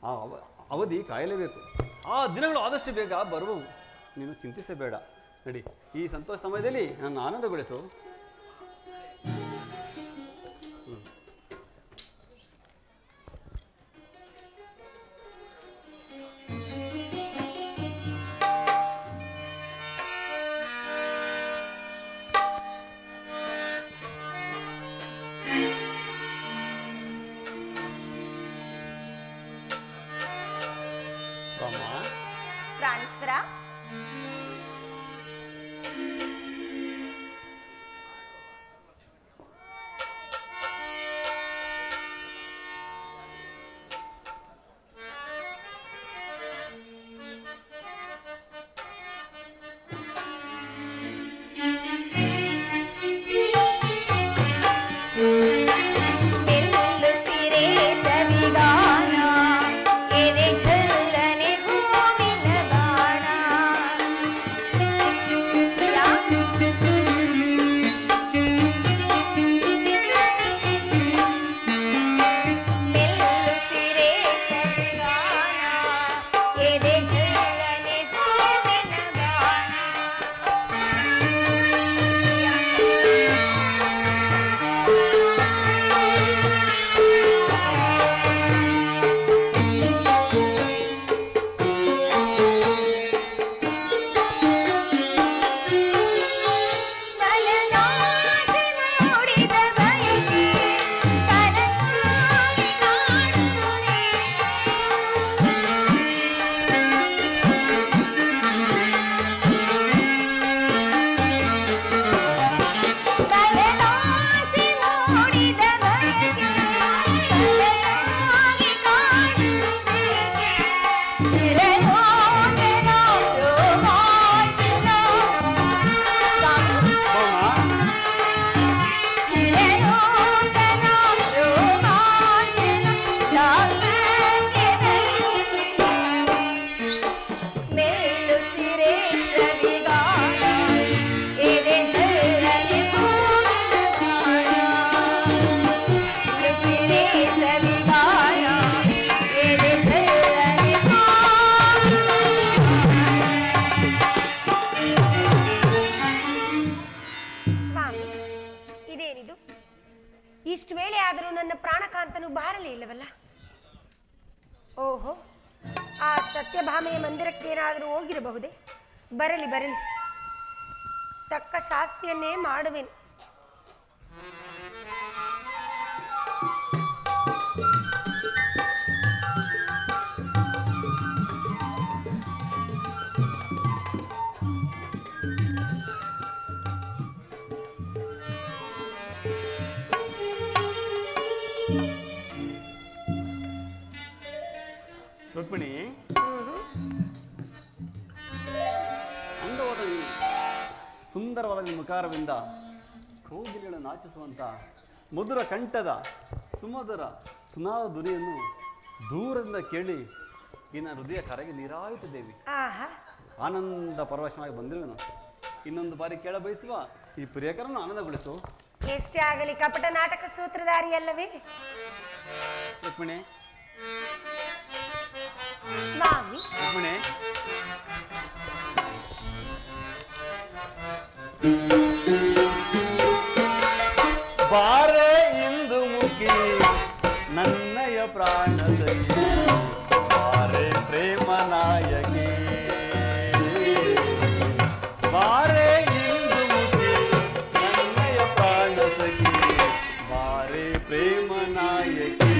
ಆ ಅವಧಿ ಕಾಯಲೇಬೇಕು. ಆ ದಿನಗಳು ಆದಷ್ಟು ಬೇಗ ಬರುವವು, ನೀನು ಚಿಂತಿಸಬೇಡ. ನಡಿ, ಈ ಸಂತೋಷ ಸಮಯದಲ್ಲಿ ನನ್ನ ಆನಂದಗೊಳಿಸು. ಪ್ರಾಣೇಶ್ವರ, ಇಷ್ಟು ವೇಳೆ ಆದರೂ ನನ್ನ ಪ್ರಾಣಕಾಂತನು ಬಾರಲೇ ಇಲ್ಲವಲ್ಲ? ಓಹೋ, ಆ ಸತ್ಯಭಾಮೆಯ ಮಂದಿರಕ್ಕೇನಾದರೂ ಹೋಗಿರಬಹುದೇ? ಬರಲಿ ಬರಲಿ, ತಕ್ಕ ಶಾಸ್ತಿಯನ್ನೇ ಮಾಡುವೆನು. ರುಕ್ಮಿಣಿ, ಅಂದವಾದ ಸುಂದರವಾದ ನಿಮ್ಮ ಮುಖಾರವಿಂದ ಕೋಗಿಲೆಗಳನ್ನು ನಾಚಿಸುವಂಥ ಮಧುರ ಕಂಠದ ಸುಮಧುರ ಸುನಾದ ಧ್ವನಿಯನ್ನು ದೂರದಿಂದ ಕೇಳಿ ಈ ನನ್ನ ಹೃದಯ ಕರೆಗೆ ನೀರಾಯಿತು ದೇವಿ. ಆನಂದ ಪರವಶನಾಗಿ ಬಂದಿರುವೆನು. ಇನ್ನೊಂದು ಬಾರಿ ಕೇಳ ಬಯಸುವ ಈ ಪ್ರಿಯಕರನ್ನು ಆನಂದಗೊಳಿಸು. ಎಷ್ಟೇ ಆಗಲಿ ಕಪಟ ನಾಟಕ ಸೂತ್ರಧಾರಿ ಅಲ್ಲವೇ ರುಕ್ಮಿಣಿ? ಸ್ವಾಮಿ ರುಕ್ಮಿಣಿ, ಬಾರೆ ಇಂದು ಮುಖಿ ನನ್ನಯ ಪ್ರಾಣ ಸಖಿ, ಬಾರೆ ಪ್ರೇಮ ನಾಯಕಿ, ಬಾರೆ ಇಂದು ಮುಖಿ ನನ್ನಯ ಪ್ರಾಣ ಸಖಿ, ಬಾರೆ ಪ್ರೇಮ ನಾಯಕಿ,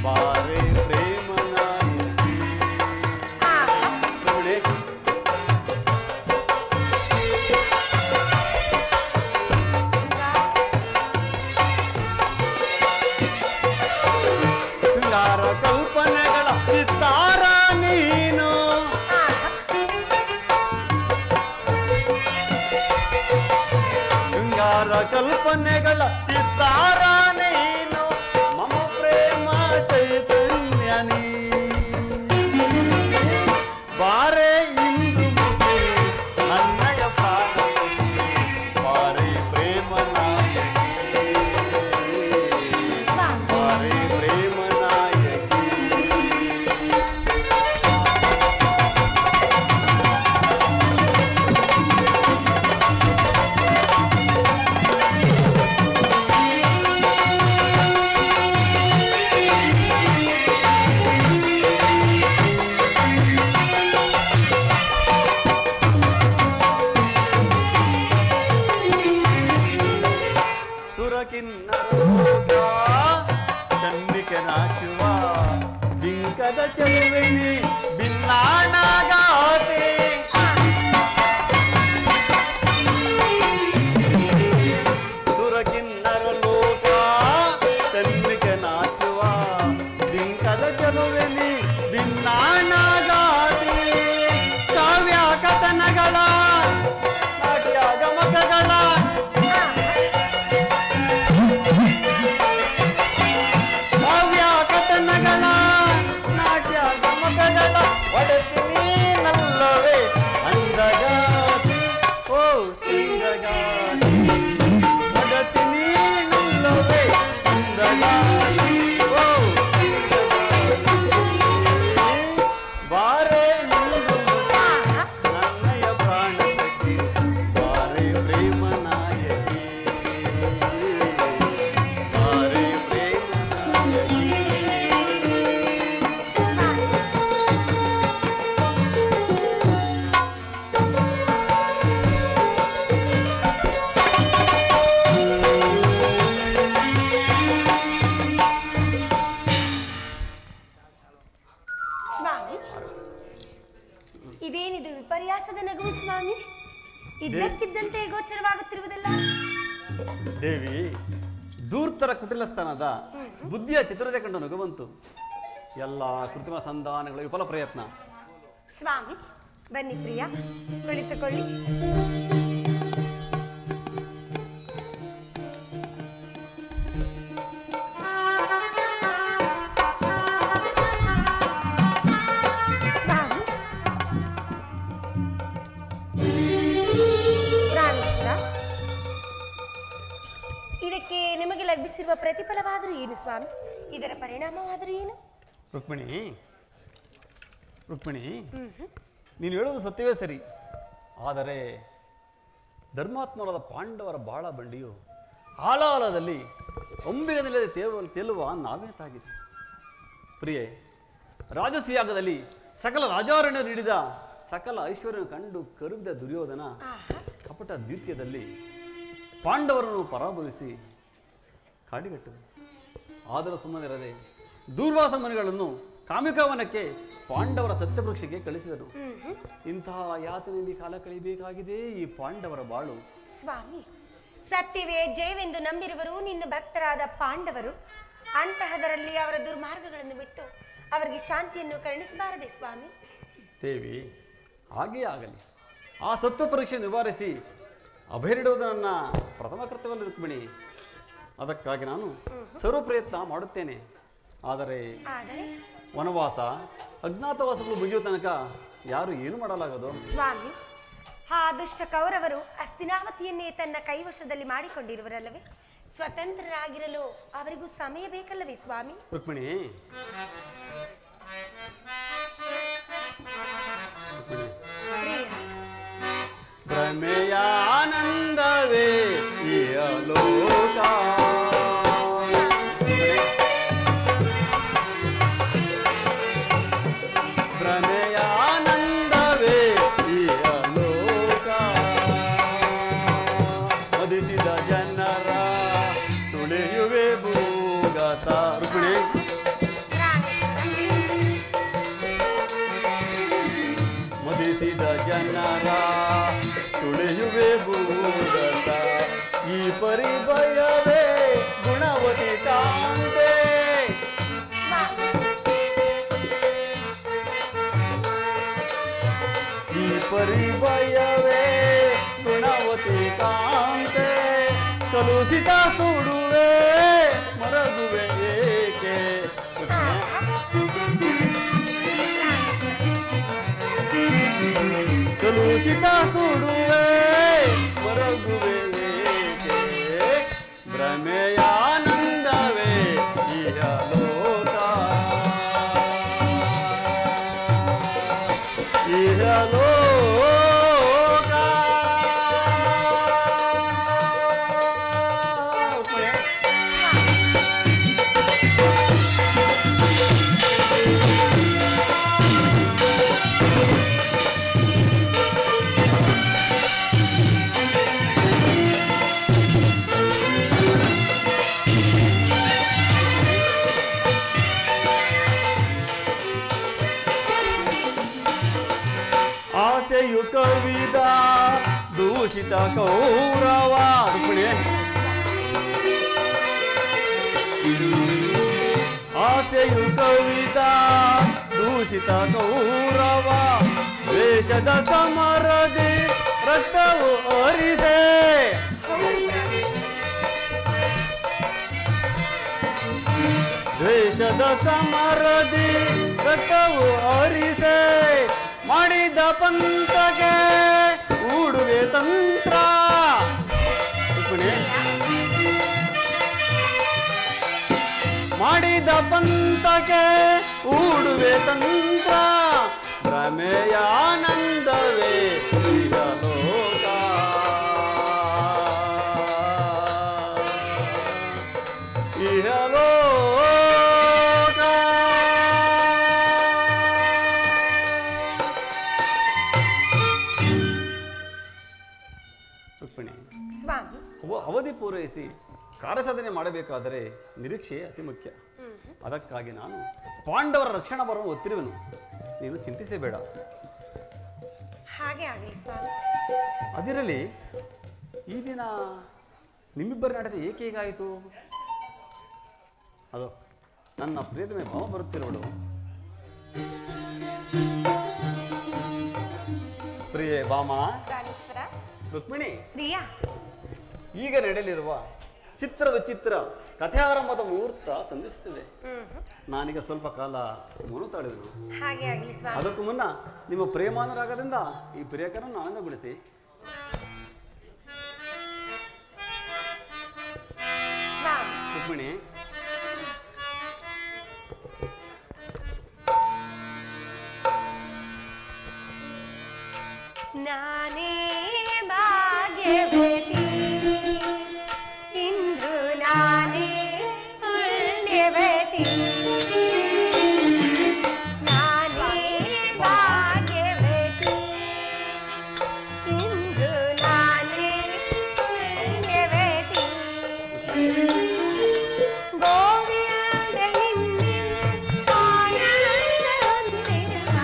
ಬಾರೆ ಪ್ರೇಮ ನಾಯಕಿ. ನೋಡಿ, ಶೃಂಗಾರ ಕಲ್ಪನೆಗಳ ಚಿತ್ತಾರ ನೀನು, ಶೃಂಗಾರ ಕಲ್ಪನೆಗಳ ಚಿತ್ತಾರ ನೀನು, ಮಮ ಪ್ರೇಮ ಚೈತನ್ಯ ನೀ, ಬಾರೆ ಇಂದು ಮುಖಿ ನನ್ನಯ ಪ್ರಾಣ ಸಖಿ, ಬಾರೆ ಪ್ರೇಮ ನಾಯಕಿ, ಬಾರೆ ಪ್ರೇಮ ನಾಯಕಿ. ಸುರಕಿನ್ನರ ಕಣ್ಣಿಗೆ ನಾಚುವ ಬಿಂಕದ ಚೆಲುವಿನಿ ಬಿನ್ನಾಣಗಾತೆ, ಸುರಕಿನ್ನರ ಲೋಕ ಕಣ್ಣಿಗೆ ನಾಚುವ ಬಿಂಕದ ಚೆಲುವಿನಿ ಬಿನ್ನಾಣಗಾತೆ, ಕಾವ್ಯ ಕಥನಗಳ ನಾಟ್ಯ ಗಮಕಗಳ ಕಾವ್ಯ ಕಥನಗಳ ನಾಟ್ಯ ಗಮಕಗಳ ಒಡೆತೀನಿ ನಲ್ಲವೇ ಅಂದಗಾತಿ, ಓ ಚಂದಗಾತಿ, ಒಡೆತೀನಿ ನಲ್ಲವೇ ಅಂದಗಾತಿ, ಓ ಚಂದಗಾತಿ, ಬಾರೆ ಇಂದು ನನ್ನಯ ಪ್ರಾಣ ಸಖಿ, ಬಾರೆ ಪ್ರೇಮ ನಾಯಕಿ, ಬಾರೆ ಪ್ರೇಮ ನಾಯಕಿ. ಸ್ವಾಮಿ ಇದೇನಿದು ವಿಪರ್ಯಾಸದ ನಗುವು ಸ್ವಾಮಿ? ಇದ್ದಕ್ಕಿದ್ದಂತೆ ಗೋಚರವಾಗುತ್ತಿರುವುದಲ್ಲ. ದೇವಿ, ದೂರ್ತರ ಕುಟಿಲಸ್ಥಾನದ ಬುದ್ಧಿಯ ಚಿತ್ರತೆ ಕಂಡು ನಗು ಬಂತು. ಎಲ್ಲ ಕೃತ್ರಿಮ ಸಂಧಾನಗಳ ವಿಫಲ ಪ್ರಯತ್ನ. ಸ್ವಾಮಿ ಬನ್ನಿ ಪ್ರಿಯ, ಕುಳಿತುಕೊಳ್ಳಿ. ಸ್ವಾಮಿ ಪ್ರಾಣೇಶ್ವರ, ಇದಕ್ಕೆ ನಿಮಗೆ ಲಭಿಸಿರುವ ಪ್ರತಿಫಲವಾದರೂ ಏನು ಸ್ವಾಮಿ? ಇದರ ಪರಿಣಾಮವಾದರೂ ಏನು? ರುಕ್ಮಿಣಿ, ರುಕ್ಮಿಣಿ, ನೀನು ಹೇಳೋದು ಸತ್ಯವೇ ಸರಿ. ಆದರೆ ಧರ್ಮಾತ್ಮರಾದ ಪಾಂಡವರ ಬಾಳ ಬಂಡಿಯು ಆಳಾಳದಲ್ಲಿ ಅಂಬಿಗನಿಲ್ಲದೆ ತೇಲುವ ನಾವೇ ತಾಗಿದೆ. ಪ್ರಿಯೆ, ರಾಜಸುಯಾಗದಲ್ಲಿ ಸಕಲ ರಾಜಾರಣ್ಯ ನೀಡಿದ ಸಕಲ ಐಶ್ವರ್ಯ ಕಂಡು ಕರುಗಿದ ದುರ್ಯೋಧನ ಕಪಟ ದ್ವಿತೀಯದಲ್ಲಿ ಪಾಂಡವರನ್ನು ಪರಾಭವಿಸಿ ಕಾಡಿಗಟ್ಟರು. ಆದರೂ ಸುಮ್ಮನಿರದೆ ದೂರ್ವಾಸ ಮುನಿಗಳನ್ನು ಕಾಮಿಕವನಕ್ಕೆ ಪಾಂಡವರ ಸತ್ಯವೃಕ್ಷಕ್ಕೆ ಕಳಿಸಿದರು. ಇಂತಹ ಯಾತನೆಯಲ್ಲಿ ಕಾಲ ಕಳೆಯಬೇಕಾಗಿದೆ ಈ ಪಾಂಡವರ ಬಾಳು. ಸ್ವಾಮಿ, ಸತ್ಯವೇ ಜಯವೆಂದು ನಂಬಿರುವರು ನಿನ್ನ ಭಕ್ತರಾದ ಪಾಂಡವರು. ಅಂತಹದರಲ್ಲಿ ಅವರ ದುರ್ಮಾರ್ಗಗಳನ್ನು ಬಿಟ್ಟು ಅವರಿಗೆ ಶಾಂತಿಯನ್ನು ಕರುಣಿಸಬಾರದೆ ಸ್ವಾಮಿ? ದೇವಿ, ಹಾಗೇ ಆಗಲಿ. ಆ ಸತ್ವ ಪರೀಕ್ಷೆ ನಿವಾರಿಸಿ ಅಭಯರಿಡುವುದು ನನ್ನ ಪ್ರಥಮ ಕರ್ತವ್ಯ ರುಕ್ಮಿಣಿ. ಅದಕ್ಕಾಗಿ ನಾನು ಸರ್ವ ಪ್ರಯತ್ನ ಮಾಡುತ್ತೇನೆ. ಆದರೆ ವನವಾಸ ಅಜ್ಞಾತವಾಸಗಳು ಮುಗಿಯುವ ತನಕ ಯಾರು ಏನು ಮಾಡಲಾಗದು. ಸ್ವಾಮಿ, ಆ ದುಷ್ಟ ಕೌರವರು ಹಸ್ತಿನಾವತಿಯನ್ನೇ ತನ್ನ ಕೈವಶದಲ್ಲಿ ಮಾಡಿಕೊಂಡಿರುವರಲ್ಲವೇ? ಸ್ವತಂತ್ರರಾಗಿರಲು ಅವರಿಗೂ ಸಮಯ ಬೇಕಲ್ಲವೇ ಸ್ವಾಮಿ? ರುಕ್ಮಿಣಿ, ಭ್ರಮೆಯ ಆನಂದವೇ ಈ ಲೋಕ, ಭ್ರಮೆಯ ಆನಂದವೇ ಈ ಲೋಕ, ಮದಿಸಿದ ಜನರ ತುಳಿಯುವೆ ಭೂಗತ. ರುಕ್ಮಿಣಿ, ಮದಿಸಿದ ಜನರ ತುಳಿಯುವೆ ಭೂಗತ, ಈ ಪರಿಭಯವೇ ಗುಣವತಿ ಕಾಂತೆ, ಈ ಪರಿಭಯವೇ ಗುಣವತಿ ಕಾಂತೆ, ಕಲುಷಿತ ಸುಡುವೆ ಮರಗುವೆ ಏಕೆ, ಕಲುಷಿತ ಸುಡುವೆ ಮರಗುವೆ ಏಕೆ, ಭ್ರಮೆಯ ಆನಂದವೇ ಈಗ ಲೋಕ, ಈಗ ಲೋಕ. ಆಸೆಯು ಕವಿದ ದೂಷಿತ ಕೌರವ, ಆಸೆಯು ಕವಿದ ದೂಷಿತ ಕೌರವ, ದ್ವೇಷದ ಸಮರದಿ ರಕ್ತವು ಹರಿಸೆ, ದ್ವೇಷದ ಸಮರದಿ ರಕ್ತವು ಹರಿಸೆ, ಮಾಡಿದ ಪಂಥಕ್ಕೆ ಹೂಡುವೆ ತಂತ್ರ. ಮಾಡಿದ ಪಂಥಕ್ಕೆ ಹೂಡುವೆ ತಂತ್ರ, ಭ್ರಮೆಯ ಆನಂದವೇ ಈಗ ಲೋಕ, ಈಗ ಲೋಕ. ಸ್ವಾಮಿ, ಅವಧಿ ಪೂರೈಸಿ ಕಾರ್ಯಸಾಧನೆ ಮಾಡಬೇಕಾದರೆ ನಿರೀಕ್ಷೆ ಅತಿ ಮುಖ್ಯ. ಅದಕ್ಕಾಗಿ ನಾನು ಪಾಂಡವರ ರಕ್ಷಣಾ ಬರವನ್ನು ಒತ್ತಿರುವೆನು, ನೀನು ಚಿಂತಿಸಬೇಡ. ಹಾಗೆ ಆಗಲಿ ಸ್ವಾಮಿ. ಅದಿರಲಿ, ಈ ದಿನ ನಿಮ್ಮಿಬ್ಬರ ನಡತೆ ಏಕೆ ಹೀಗಾಯಿತು? ಅದು ನನ್ನ ಪ್ರಿಯತಮೆ ಭಾವ ಬರುತ್ತಿರುವಳು. ಪ್ರಿಯೆ ಭಾಮ, ರುಕ್ಮಿಣಿ, ಪ್ರಿಯಾ, ಈಗ ನಡೆಯಲಿರುವ ಚಿತ್ರ ವಿಚಿತ್ರ ಕಥೆಯಾರಂಭದ ಮುಹೂರ್ತ ಸಂಧಿಸುತ್ತಿದೆ. ನಾನೀಗ ಸ್ವಲ್ಪ ಕಾಲ ಮೌನ ತಾಳುವೆನು. ಹಾಗೆ ಆಗಲಿ ಸ್ವಾಮಿ. ಅದಕ್ಕೂ ಮುನ್ನ ನಿಮ್ಮ ಪ್ರೇಮಾನುರಾಗದಿಂದ ಈ ಪ್ರಿಯಕರನ್ನು ಆನಂದಗೊಳಿಸಿ. ಸ್ವಾಮಿ, ರುಕ್ಮಿಣಿ, ನಾನೇ ಭಾಗ್ಯವತಿ, ಇಂದು ನಾನೇ ಪುಣ್ಯವತಿ, ನಾನೇ ಭಾಗ್ಯವತಿ, ಇಂದು ನಾನೇ ಪುಣ್ಯವತಿ, ಗೋವಿಂದ ನಿನ್ನೆ ಆನಂದ ಹೊಂದಿರುವ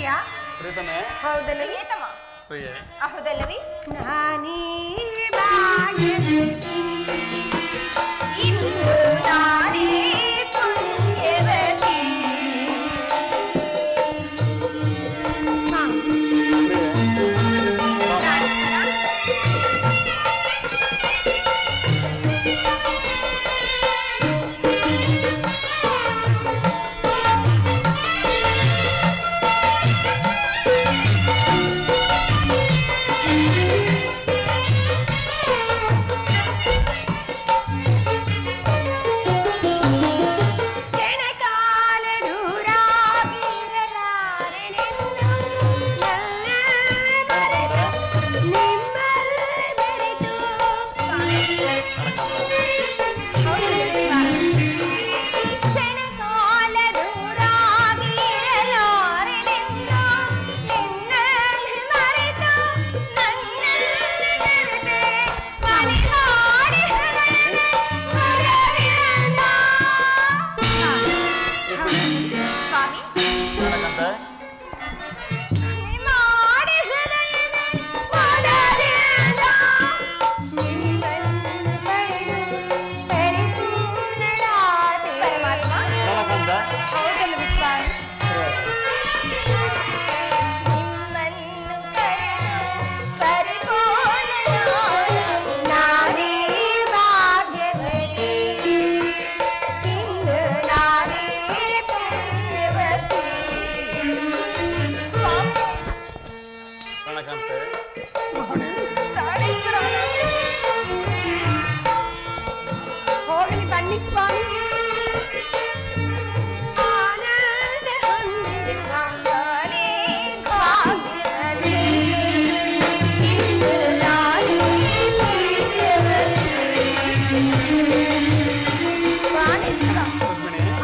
ಪ್ರಿಯ ಪ್ರೀತಮೆ. ಹೌದಲ್ಲವೇ? ಪ್ರಿಯತಮ ಪ್ರಿಯೆ. ಹೌದಲ್ಲವೇ? ನಾನೀ ಭಾಗ್ಯವತಿ, ಇಂದು ನಾನೇ ಪುಣ್ಯವತಿ. ಹೋಗಲಿ ಬನ್ನಿ ಸ್ವಾಮಿ.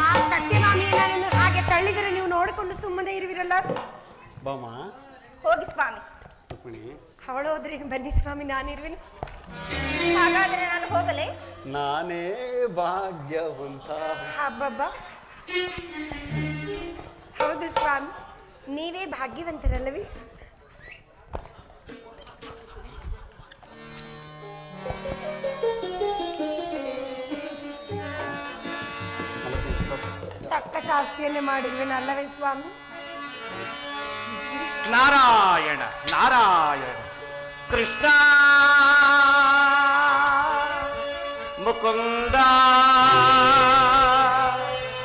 ಆ ಸತ್ಯವಾಮಿಯನ್ನು ಹಾಗೆ ತಳ್ಳಿದರೆ ನೀವು ನೋಡಿಕೊಂಡು ಸುಮ್ಮನೆ ಇರುವಿರಲ್ಲ. ಬಾಮ ಹೋಗಿ ಸ್ವಾಮಿ. ಅವಳು ಹೋದ್ರೆ ಬನ್ನಿ ಸ್ವಾಮಿ, ನಾನಿರುವೆನು. ಹಾಗಾದ್ರೆ ನಾನು ಹೋಗಲೇ? ನಾನೇ ಭಾಗ್ಯವಂತ. ಹಬ್ಬಬ್ಬ, ಹೌದು ಸ್ವಾಮಿ, ನೀವೇ ಭಾಗ್ಯವಂತರಲ್ಲವೇ? ತಕ್ಕ ಶಾಸ್ತಿಯನ್ನೇ ಮಾಡಿರುವೆನಲ್ಲವೇ ಸ್ವಾಮಿ? ನಾರಾಯಣ ನಾರಾಯಣ ಕೃಷ್ಣ ಮುಕುಂದ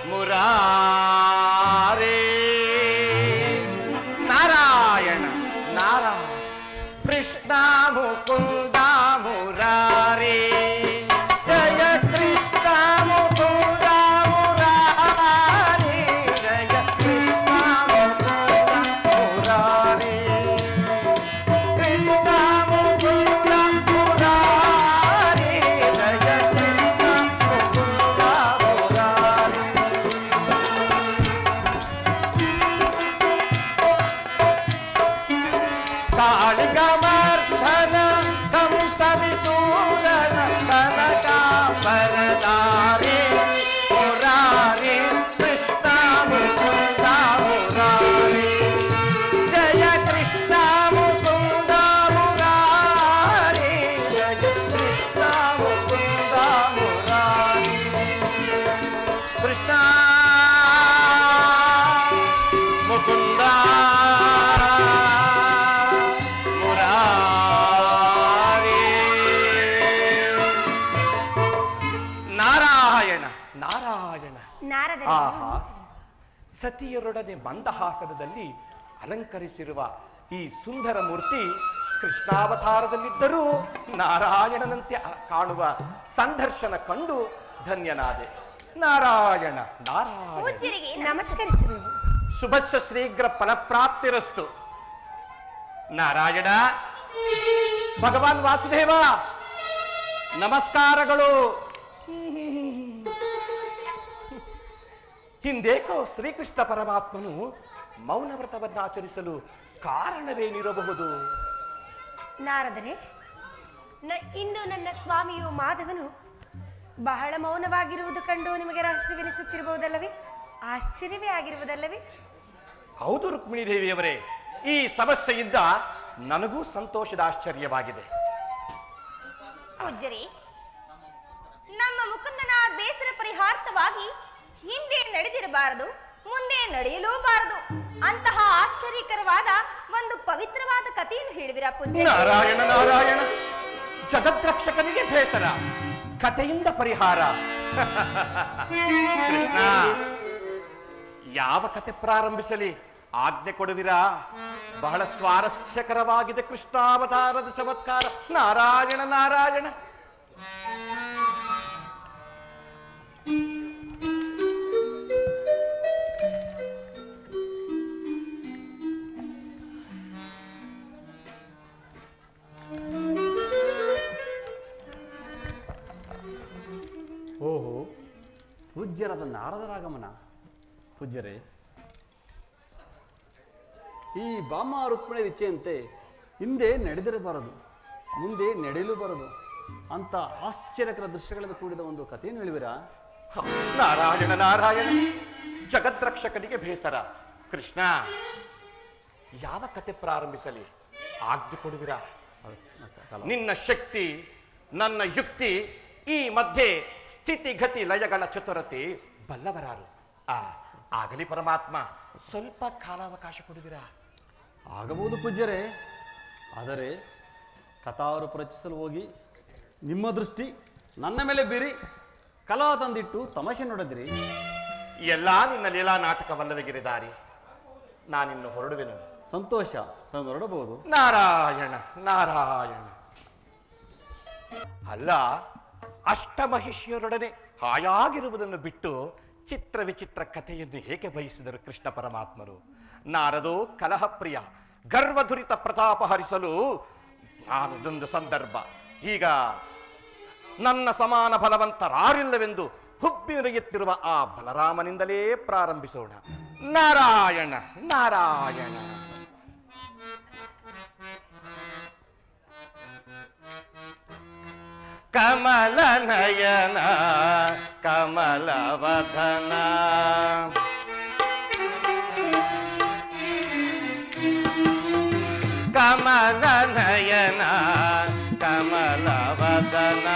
ಮುರಾರೇ. ನಾರಾಯಣ ನಾರಾಯಣ ಕೃಷ್ಣ ಮುಕುಂದ ಮುರಾರೇ. ಜಯ ಕೃಷ್ಣ ಮುಕುಂದ ಮುರಾರೇ. ಜಯ ಕೃಷ್ಣ ಮುಕುಂದ ಮುರಾರೇ. ಕೃಷ್ಣ ಮುಕುಂದ ಮುರಾರೇ. ಜಯ ಕೃಷ್ಣ ಮುಕುಂದ ಮುರಾರೇ. ಕಾಳಿಗಮರ್ಧನ ಕಂಸವಿಸೂರನ ಕನಕಾಂಬರಧಾರಿ ಮುರಾರಿ. ಕೃಷ್ಣ ಮುಕುಂದ ಮುರಾರಿ. ಜಯ ಕೃಷ್ಣ ಮುಕುಂದ ಮುರಾರಿ. ಜಯ ಕೃಷ್ಣ ಮುಕುಂದ ಮುರಾರಿ. ಕೃಷ್ಣ ಮುಕುಂದ ಮುರಾರಿ. ನಾರಾಯಣ ನಾರಾಯಣ. ನಾರದರೇ, ಆಹಾ, ಸತಿಯರೊಡನೆ ಮಂದಹಾಸನದಲ್ಲಿ ಅಲಂಕರಿಸಿರುವ ಈ ಸುಂದರ ಮೂರ್ತಿ ಕೃಷ್ಣಾವತಾರದಲ್ಲಿದ್ದರೂ ನಾರಾಯಣನಂತೆ ಕಾಣುವ ಸಂದರ್ಶನ ಕಂಡು ಧನ್ಯನಾದೆ. ನಾರಾಯಣ ನಾರಾಯಣ. ಪೂಜ್ಯರಿಗೆ ನಮಸ್ಕರಿಸುವೆವು. ಶುಭಸ್ಯ ಶ್ರೀಘ್ರ ಫಲಪ್ರಾಪ್ತಿರಸ್ತು. ನಾರಾಯಣ ಭಗವಾನ್ ವಾಸುದೇವ ನಮಸ್ಕಾರಗಳು. ಹಿಂದೇಕೋ ಶ್ರೀಕೃಷ್ಣ ಪರಮಾತ್ಮನು ಮೌನವ್ರತವನ್ನು ಆಚರಿಸಲು ಕಾರಣವೇನಿರಬಹುದು? ನಾರದರೆ, ಇಂದು ನನ್ನ ಸ್ವಾಮಿಯು ಮಾಧವನು ಬಹಳ ಮೌನವಾಗಿರುವುದು ಕಂಡು ನಿಮಗೆ ರಹಸ್ಯವೆನಿಸುತ್ತಿರಬಹುದಲ್ಲವೇ? ಆಶ್ಚರ್ಯವೇ ಆಗಿರುವುದಲ್ಲವೇ? ಹೌದು ರುಕ್ಮಿಣಿ ದೇವಿಯವರೇ, ಈ ಸಮಸ್ಯೆಯಿಂದ ನನಗೂ ಸಂತೋಷದ ಆಶ್ಚರ್ಯವಾಗಿದೆ. ಪೂಜ್ಯರೇ, ನಮ್ಮ ಮುಕುಂದನ ಬೇಸರ ಪರಿಹಾರ್ಥವಾಗಿ ಹಿಂದೆ ನಡೆದಿರಬಾರದು, ಮುಂದೆ ನಡೆಯಲೂಬಾರದು ಅಂತಹ ಆಶ್ಚರ್ಯಕರವಾದ ಒಂದು ಪವಿತ್ರವಾದ ಕಥೆಯನ್ನು ಹೇಳಿವಿರಾ ಪೂಜ್ಯ? ನಾರಾಯಣ ನಾರಾಯಣ, ಜಗದ್ರಕ್ಷಕನಿಗೆ ಬೇಸರ, ಕಥೆಯಿಂದ ಪರಿಹಾರ. ಕೃಷ್ಣ, ಯಾವ ಕತೆ ಪ್ರಾರಂಭಿಸಲಿ? ಆಜ್ಞೆ ಕೊಡುವಿರಾ? ಬಹಳ ಸ್ವಾರಸ್ಯಕರವಾಗಿದೆ ಕೃಷ್ಣಾವತಾರದ ಚಮತ್ಕಾರ. ನಾರಾಯಣ ನಾರಾಯಣ. ಓಹೋ, ಪೂಜ್ಯರಾದ ನಾರದರಾಗಮನ. ಪೂಜ್ಯರೇ, ಈ ಬಾಮ ರುಕ್ಮಿಣಿ ಇಚ್ಛೆಯಂತೆ ಹಿಂದೆ ನಡೆದಿರಬಾರದು, ಮುಂದೆ ನಡೆಯಲೂಬಾರದು ಅಂತ ಆಶ್ಚರ್ಯಕರ ದೃಶ್ಯಗಳಿಂದ ಕೂಡಿದ ಒಂದು ಕಥೆಯನ್ನು ಹೇಳಿವಿರಾ? ನಾರಾಯಣ ನಾರಾಯಣ, ಜಗದ್ರಕ್ಷಕನಿಗೆ ಬೇಸರ. ಕೃಷ್ಣ, ಯಾವ ಕತೆ ಪ್ರಾರಂಭಿಸಲಿ? ಆಜ್ಞೆ ಕೊಡುವಿರಾ? ನಿನ್ನ ಶಕ್ತಿ, ನನ್ನ ಯುಕ್ತಿ, ಈ ಮಧ್ಯೆ ಸ್ಥಿತಿಗತಿ ಲಯಗಳ ಚತುರತೆ ಬಲ್ಲವರಾರು. ಆಗಲಿ ಪರಮಾತ್ಮ, ಸ್ವಲ್ಪ ಕಾಲಾವಕಾಶ ಕೊಡುವಿರಾ? ಆಗಬಹುದು ಪೂಜ್ಯರೇ, ಆದರೆ ಕಥಾರೂಪ ರಚಿಸಲು ಹೋಗಿ ನಿಮ್ಮ ದೃಷ್ಟಿ ನನ್ನ ಮೇಲೆ ಬೀರಿ ಕಲಾ ತಂದಿಟ್ಟು ತಮಾಷೆ ನೋಡಿದ್ರಿ. ಎಲ್ಲ ನಿನ್ನ ಲೀಲಾ ನಾಟಕವಲ್ಲವೇ ಗಿರಿದಾರಿ. ನಾನಿನ್ನು ಹೊರಡುವೆನು. ಸಂತೋಷ, ನಾನು ಹೊರಡಬಹುದು. ನಾರಾಯಣ ನಾರಾಯಣ. ಅಲ್ಲ, ಅಷ್ಟಮಹಿಷಿಯರೊಡನೆ ಹಾಯಾಗಿರುವುದನ್ನು ಬಿಟ್ಟು ಚಿತ್ರ ವಿಚಿತ್ರ ಕಥೆಯನ್ನು ಹೇಗೆ ಬಯಸಿದರು ಕೃಷ್ಣ ಪರಮಾತ್ಮರು? ನಾರದೋ ಕಲಹಪ್ರಿಯ, ಗರ್ವಧುರಿತ ಪ್ರತಾಪ ಹರಿಸಲು ನಾನದೊಂದು ಸಂದರ್ಭ. ಈಗ ನನ್ನ ಸಮಾನ ಬಲವಂತರಾರಿಲ್ಲವೆಂದು ಹುಬ್ಬಿರಿಯುತ್ತಿರುವ ಆ ಬಲರಾಮನಿಂದಲೇ ಪ್ರಾರಂಭಿಸೋಣ. ನಾರಾಯಣ ನಾರಾಯಣ. ಕಮಲ ನಯನ ಕಮಲವದನ, ಕಮಲ ನಯನ ಕಮಲವದನ,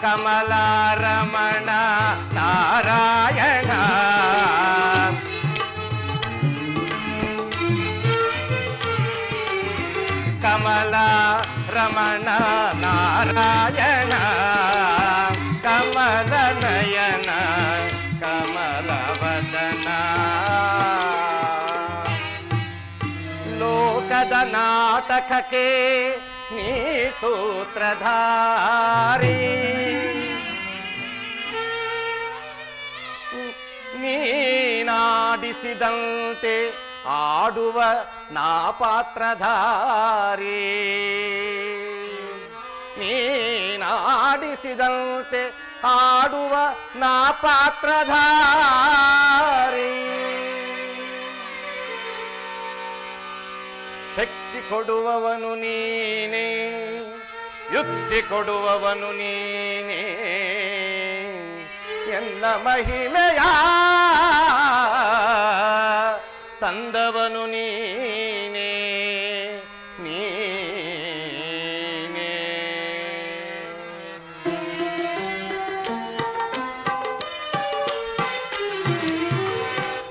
ಕಮಲಾರಮಣ ನಾರಾಯಣ. ಕಮಲ ರಮಣ ನಾರಾಯಣ, ಕಮಲ ನಯನ ಕಮಲವದನ. ಲೋಕದ ನಾಟಕಕ್ಕೆ ನೀ ಸೂತ್ರಧಾರಿ, ನೀನಾಡಿಸಿದಂತೆ ಆಡುವ ನಾ ಪಾತ್ರಧಾರಿ, ನೀನಾಡಿಸಿದಂತೆ ಆಡುವ ನಾ ಪಾತ್ರಧಾರಿ. ಶಕ್ತಿ ಕೊಡುವವನು ನೀನೇ, ಯುಕ್ತಿ ಕೊಡುವವನು ನೀನೇ, ಎನ್ನ ಮಹಿಮೆಯ ತಂದವನು ನೀನೇ, ನೀನೇ.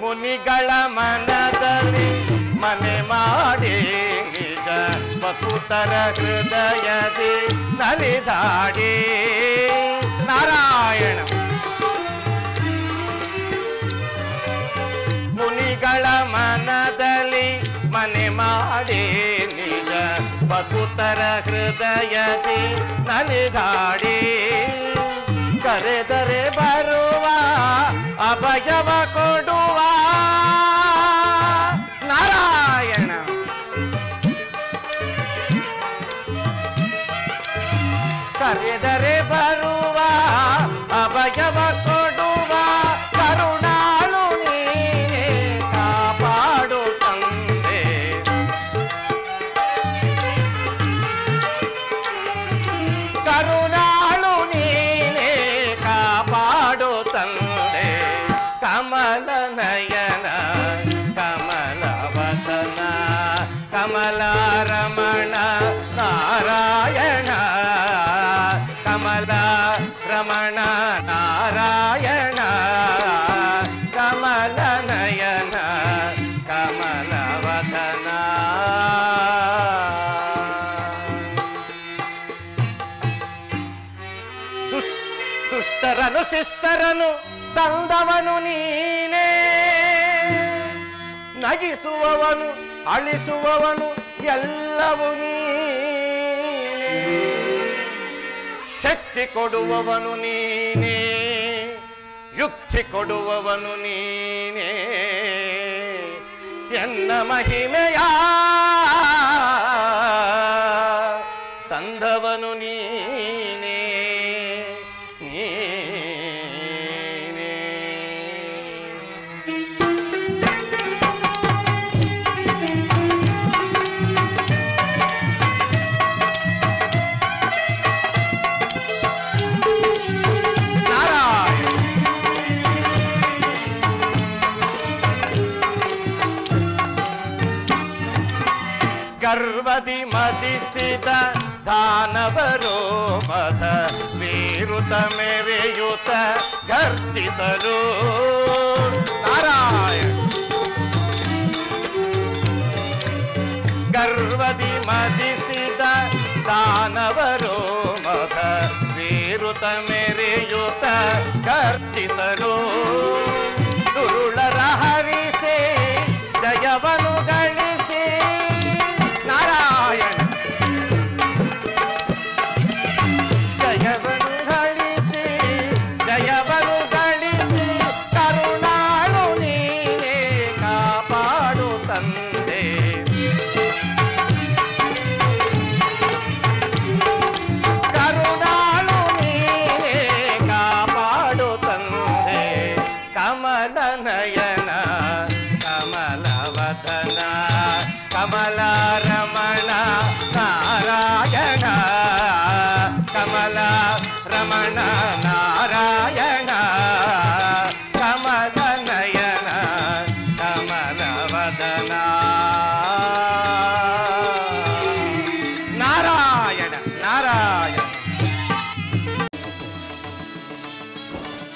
ಮುನಿಗಳ ಮನದಲ್ಲಿ ಮನೆ ಮಾಡಿ ನಿಜ ಬಕುತರ ಹೃದಯದಿ ನಲಿದಾಡಿ. ನಾರಾಯಣ. ಮುನಿಗಳ ಮನದಲ್ಲಿ ಮನೆ ಮಾಡಿ ನಿಜ ಬಕುತರ ಹೃದಯದಿ ನಲಿದಾಡಿ. ಕರೆದರೆ ಬರುವ ಅಭಯವ ಕೊಡುವ ನಾರಾಯಣ. ಕರೆದರೆ ಬರುವ ಅಭಯವ ಕೊಡುವ ಕರುಣಾಳು ನೀನೇ ಕಾಪಾಡು ತಂದೆ. ಕರುಣಾಳು ನೀನೇ ಕಾಪಾಡು ತಂದೆ. ಕಮಲ ನಯನ ಕಮಲ ಕಮಲಾರಮಣ ನಾರಾಯಣ ಕಮಲಾರಮಣ ನಾರಾಯಣ ಕಮಲನಯನ ಕಮಲವದನ ದುಷ್ಟರನು ಶಿಷ್ಟರನು ತಂದವನು ನೀನೇ ನಗಿಸುವವನು ಅಳಿಸುವವನು ಎಲ್ಲವೂ ನೀನೇ ಶಕ್ತಿ ಕೊಡುವವನು ನೀನೇ ಯುಕ್ತಿ ಕೊಡುವವನು ನೀನೇ ಎನ್ನ ಮಹಿಮೆಯ ತಂದವನು ನೀನೇ ಗರ್ವದಿ ಮದಿಸಿದ ದಾನವರು ಮದ ವೀರುತ ಮೆರೆಯುತ ಗರ್ಜಿಸಲು ನಾರಾಯಣ ಗರ್ವದಿ ಮದಿಸಿದ ದಾನವರು ಮದ ವೀರುತ ಮೆರೆಯುತ ಗರ್ಜಿಸಲು ದುರುಳರ ಹರಿಸಿ ಜಯವನು ಗಳಿಸಿ ನಾರಾಯಣ ಜಯವನು ಗಳಿಸಿ ಜಯವನು ಗಳಿಸಿ ಕರುಣಾಳು ನೀನೇ ಕಾಪಾಡು ತಂದೆ ಕರುಣಾಳು ನೀನೇ ಕಾಪಾಡು ತಂದೆ ಕಮಲನಯನ ಕಮಲವದನ ಕಮಲಾರಮಣ ನಾರಾಯಣ ಕಮಲಾರಮಣ ನಾರಾಯಣ ಕಮಲನಯನ ಕಮಲವದನ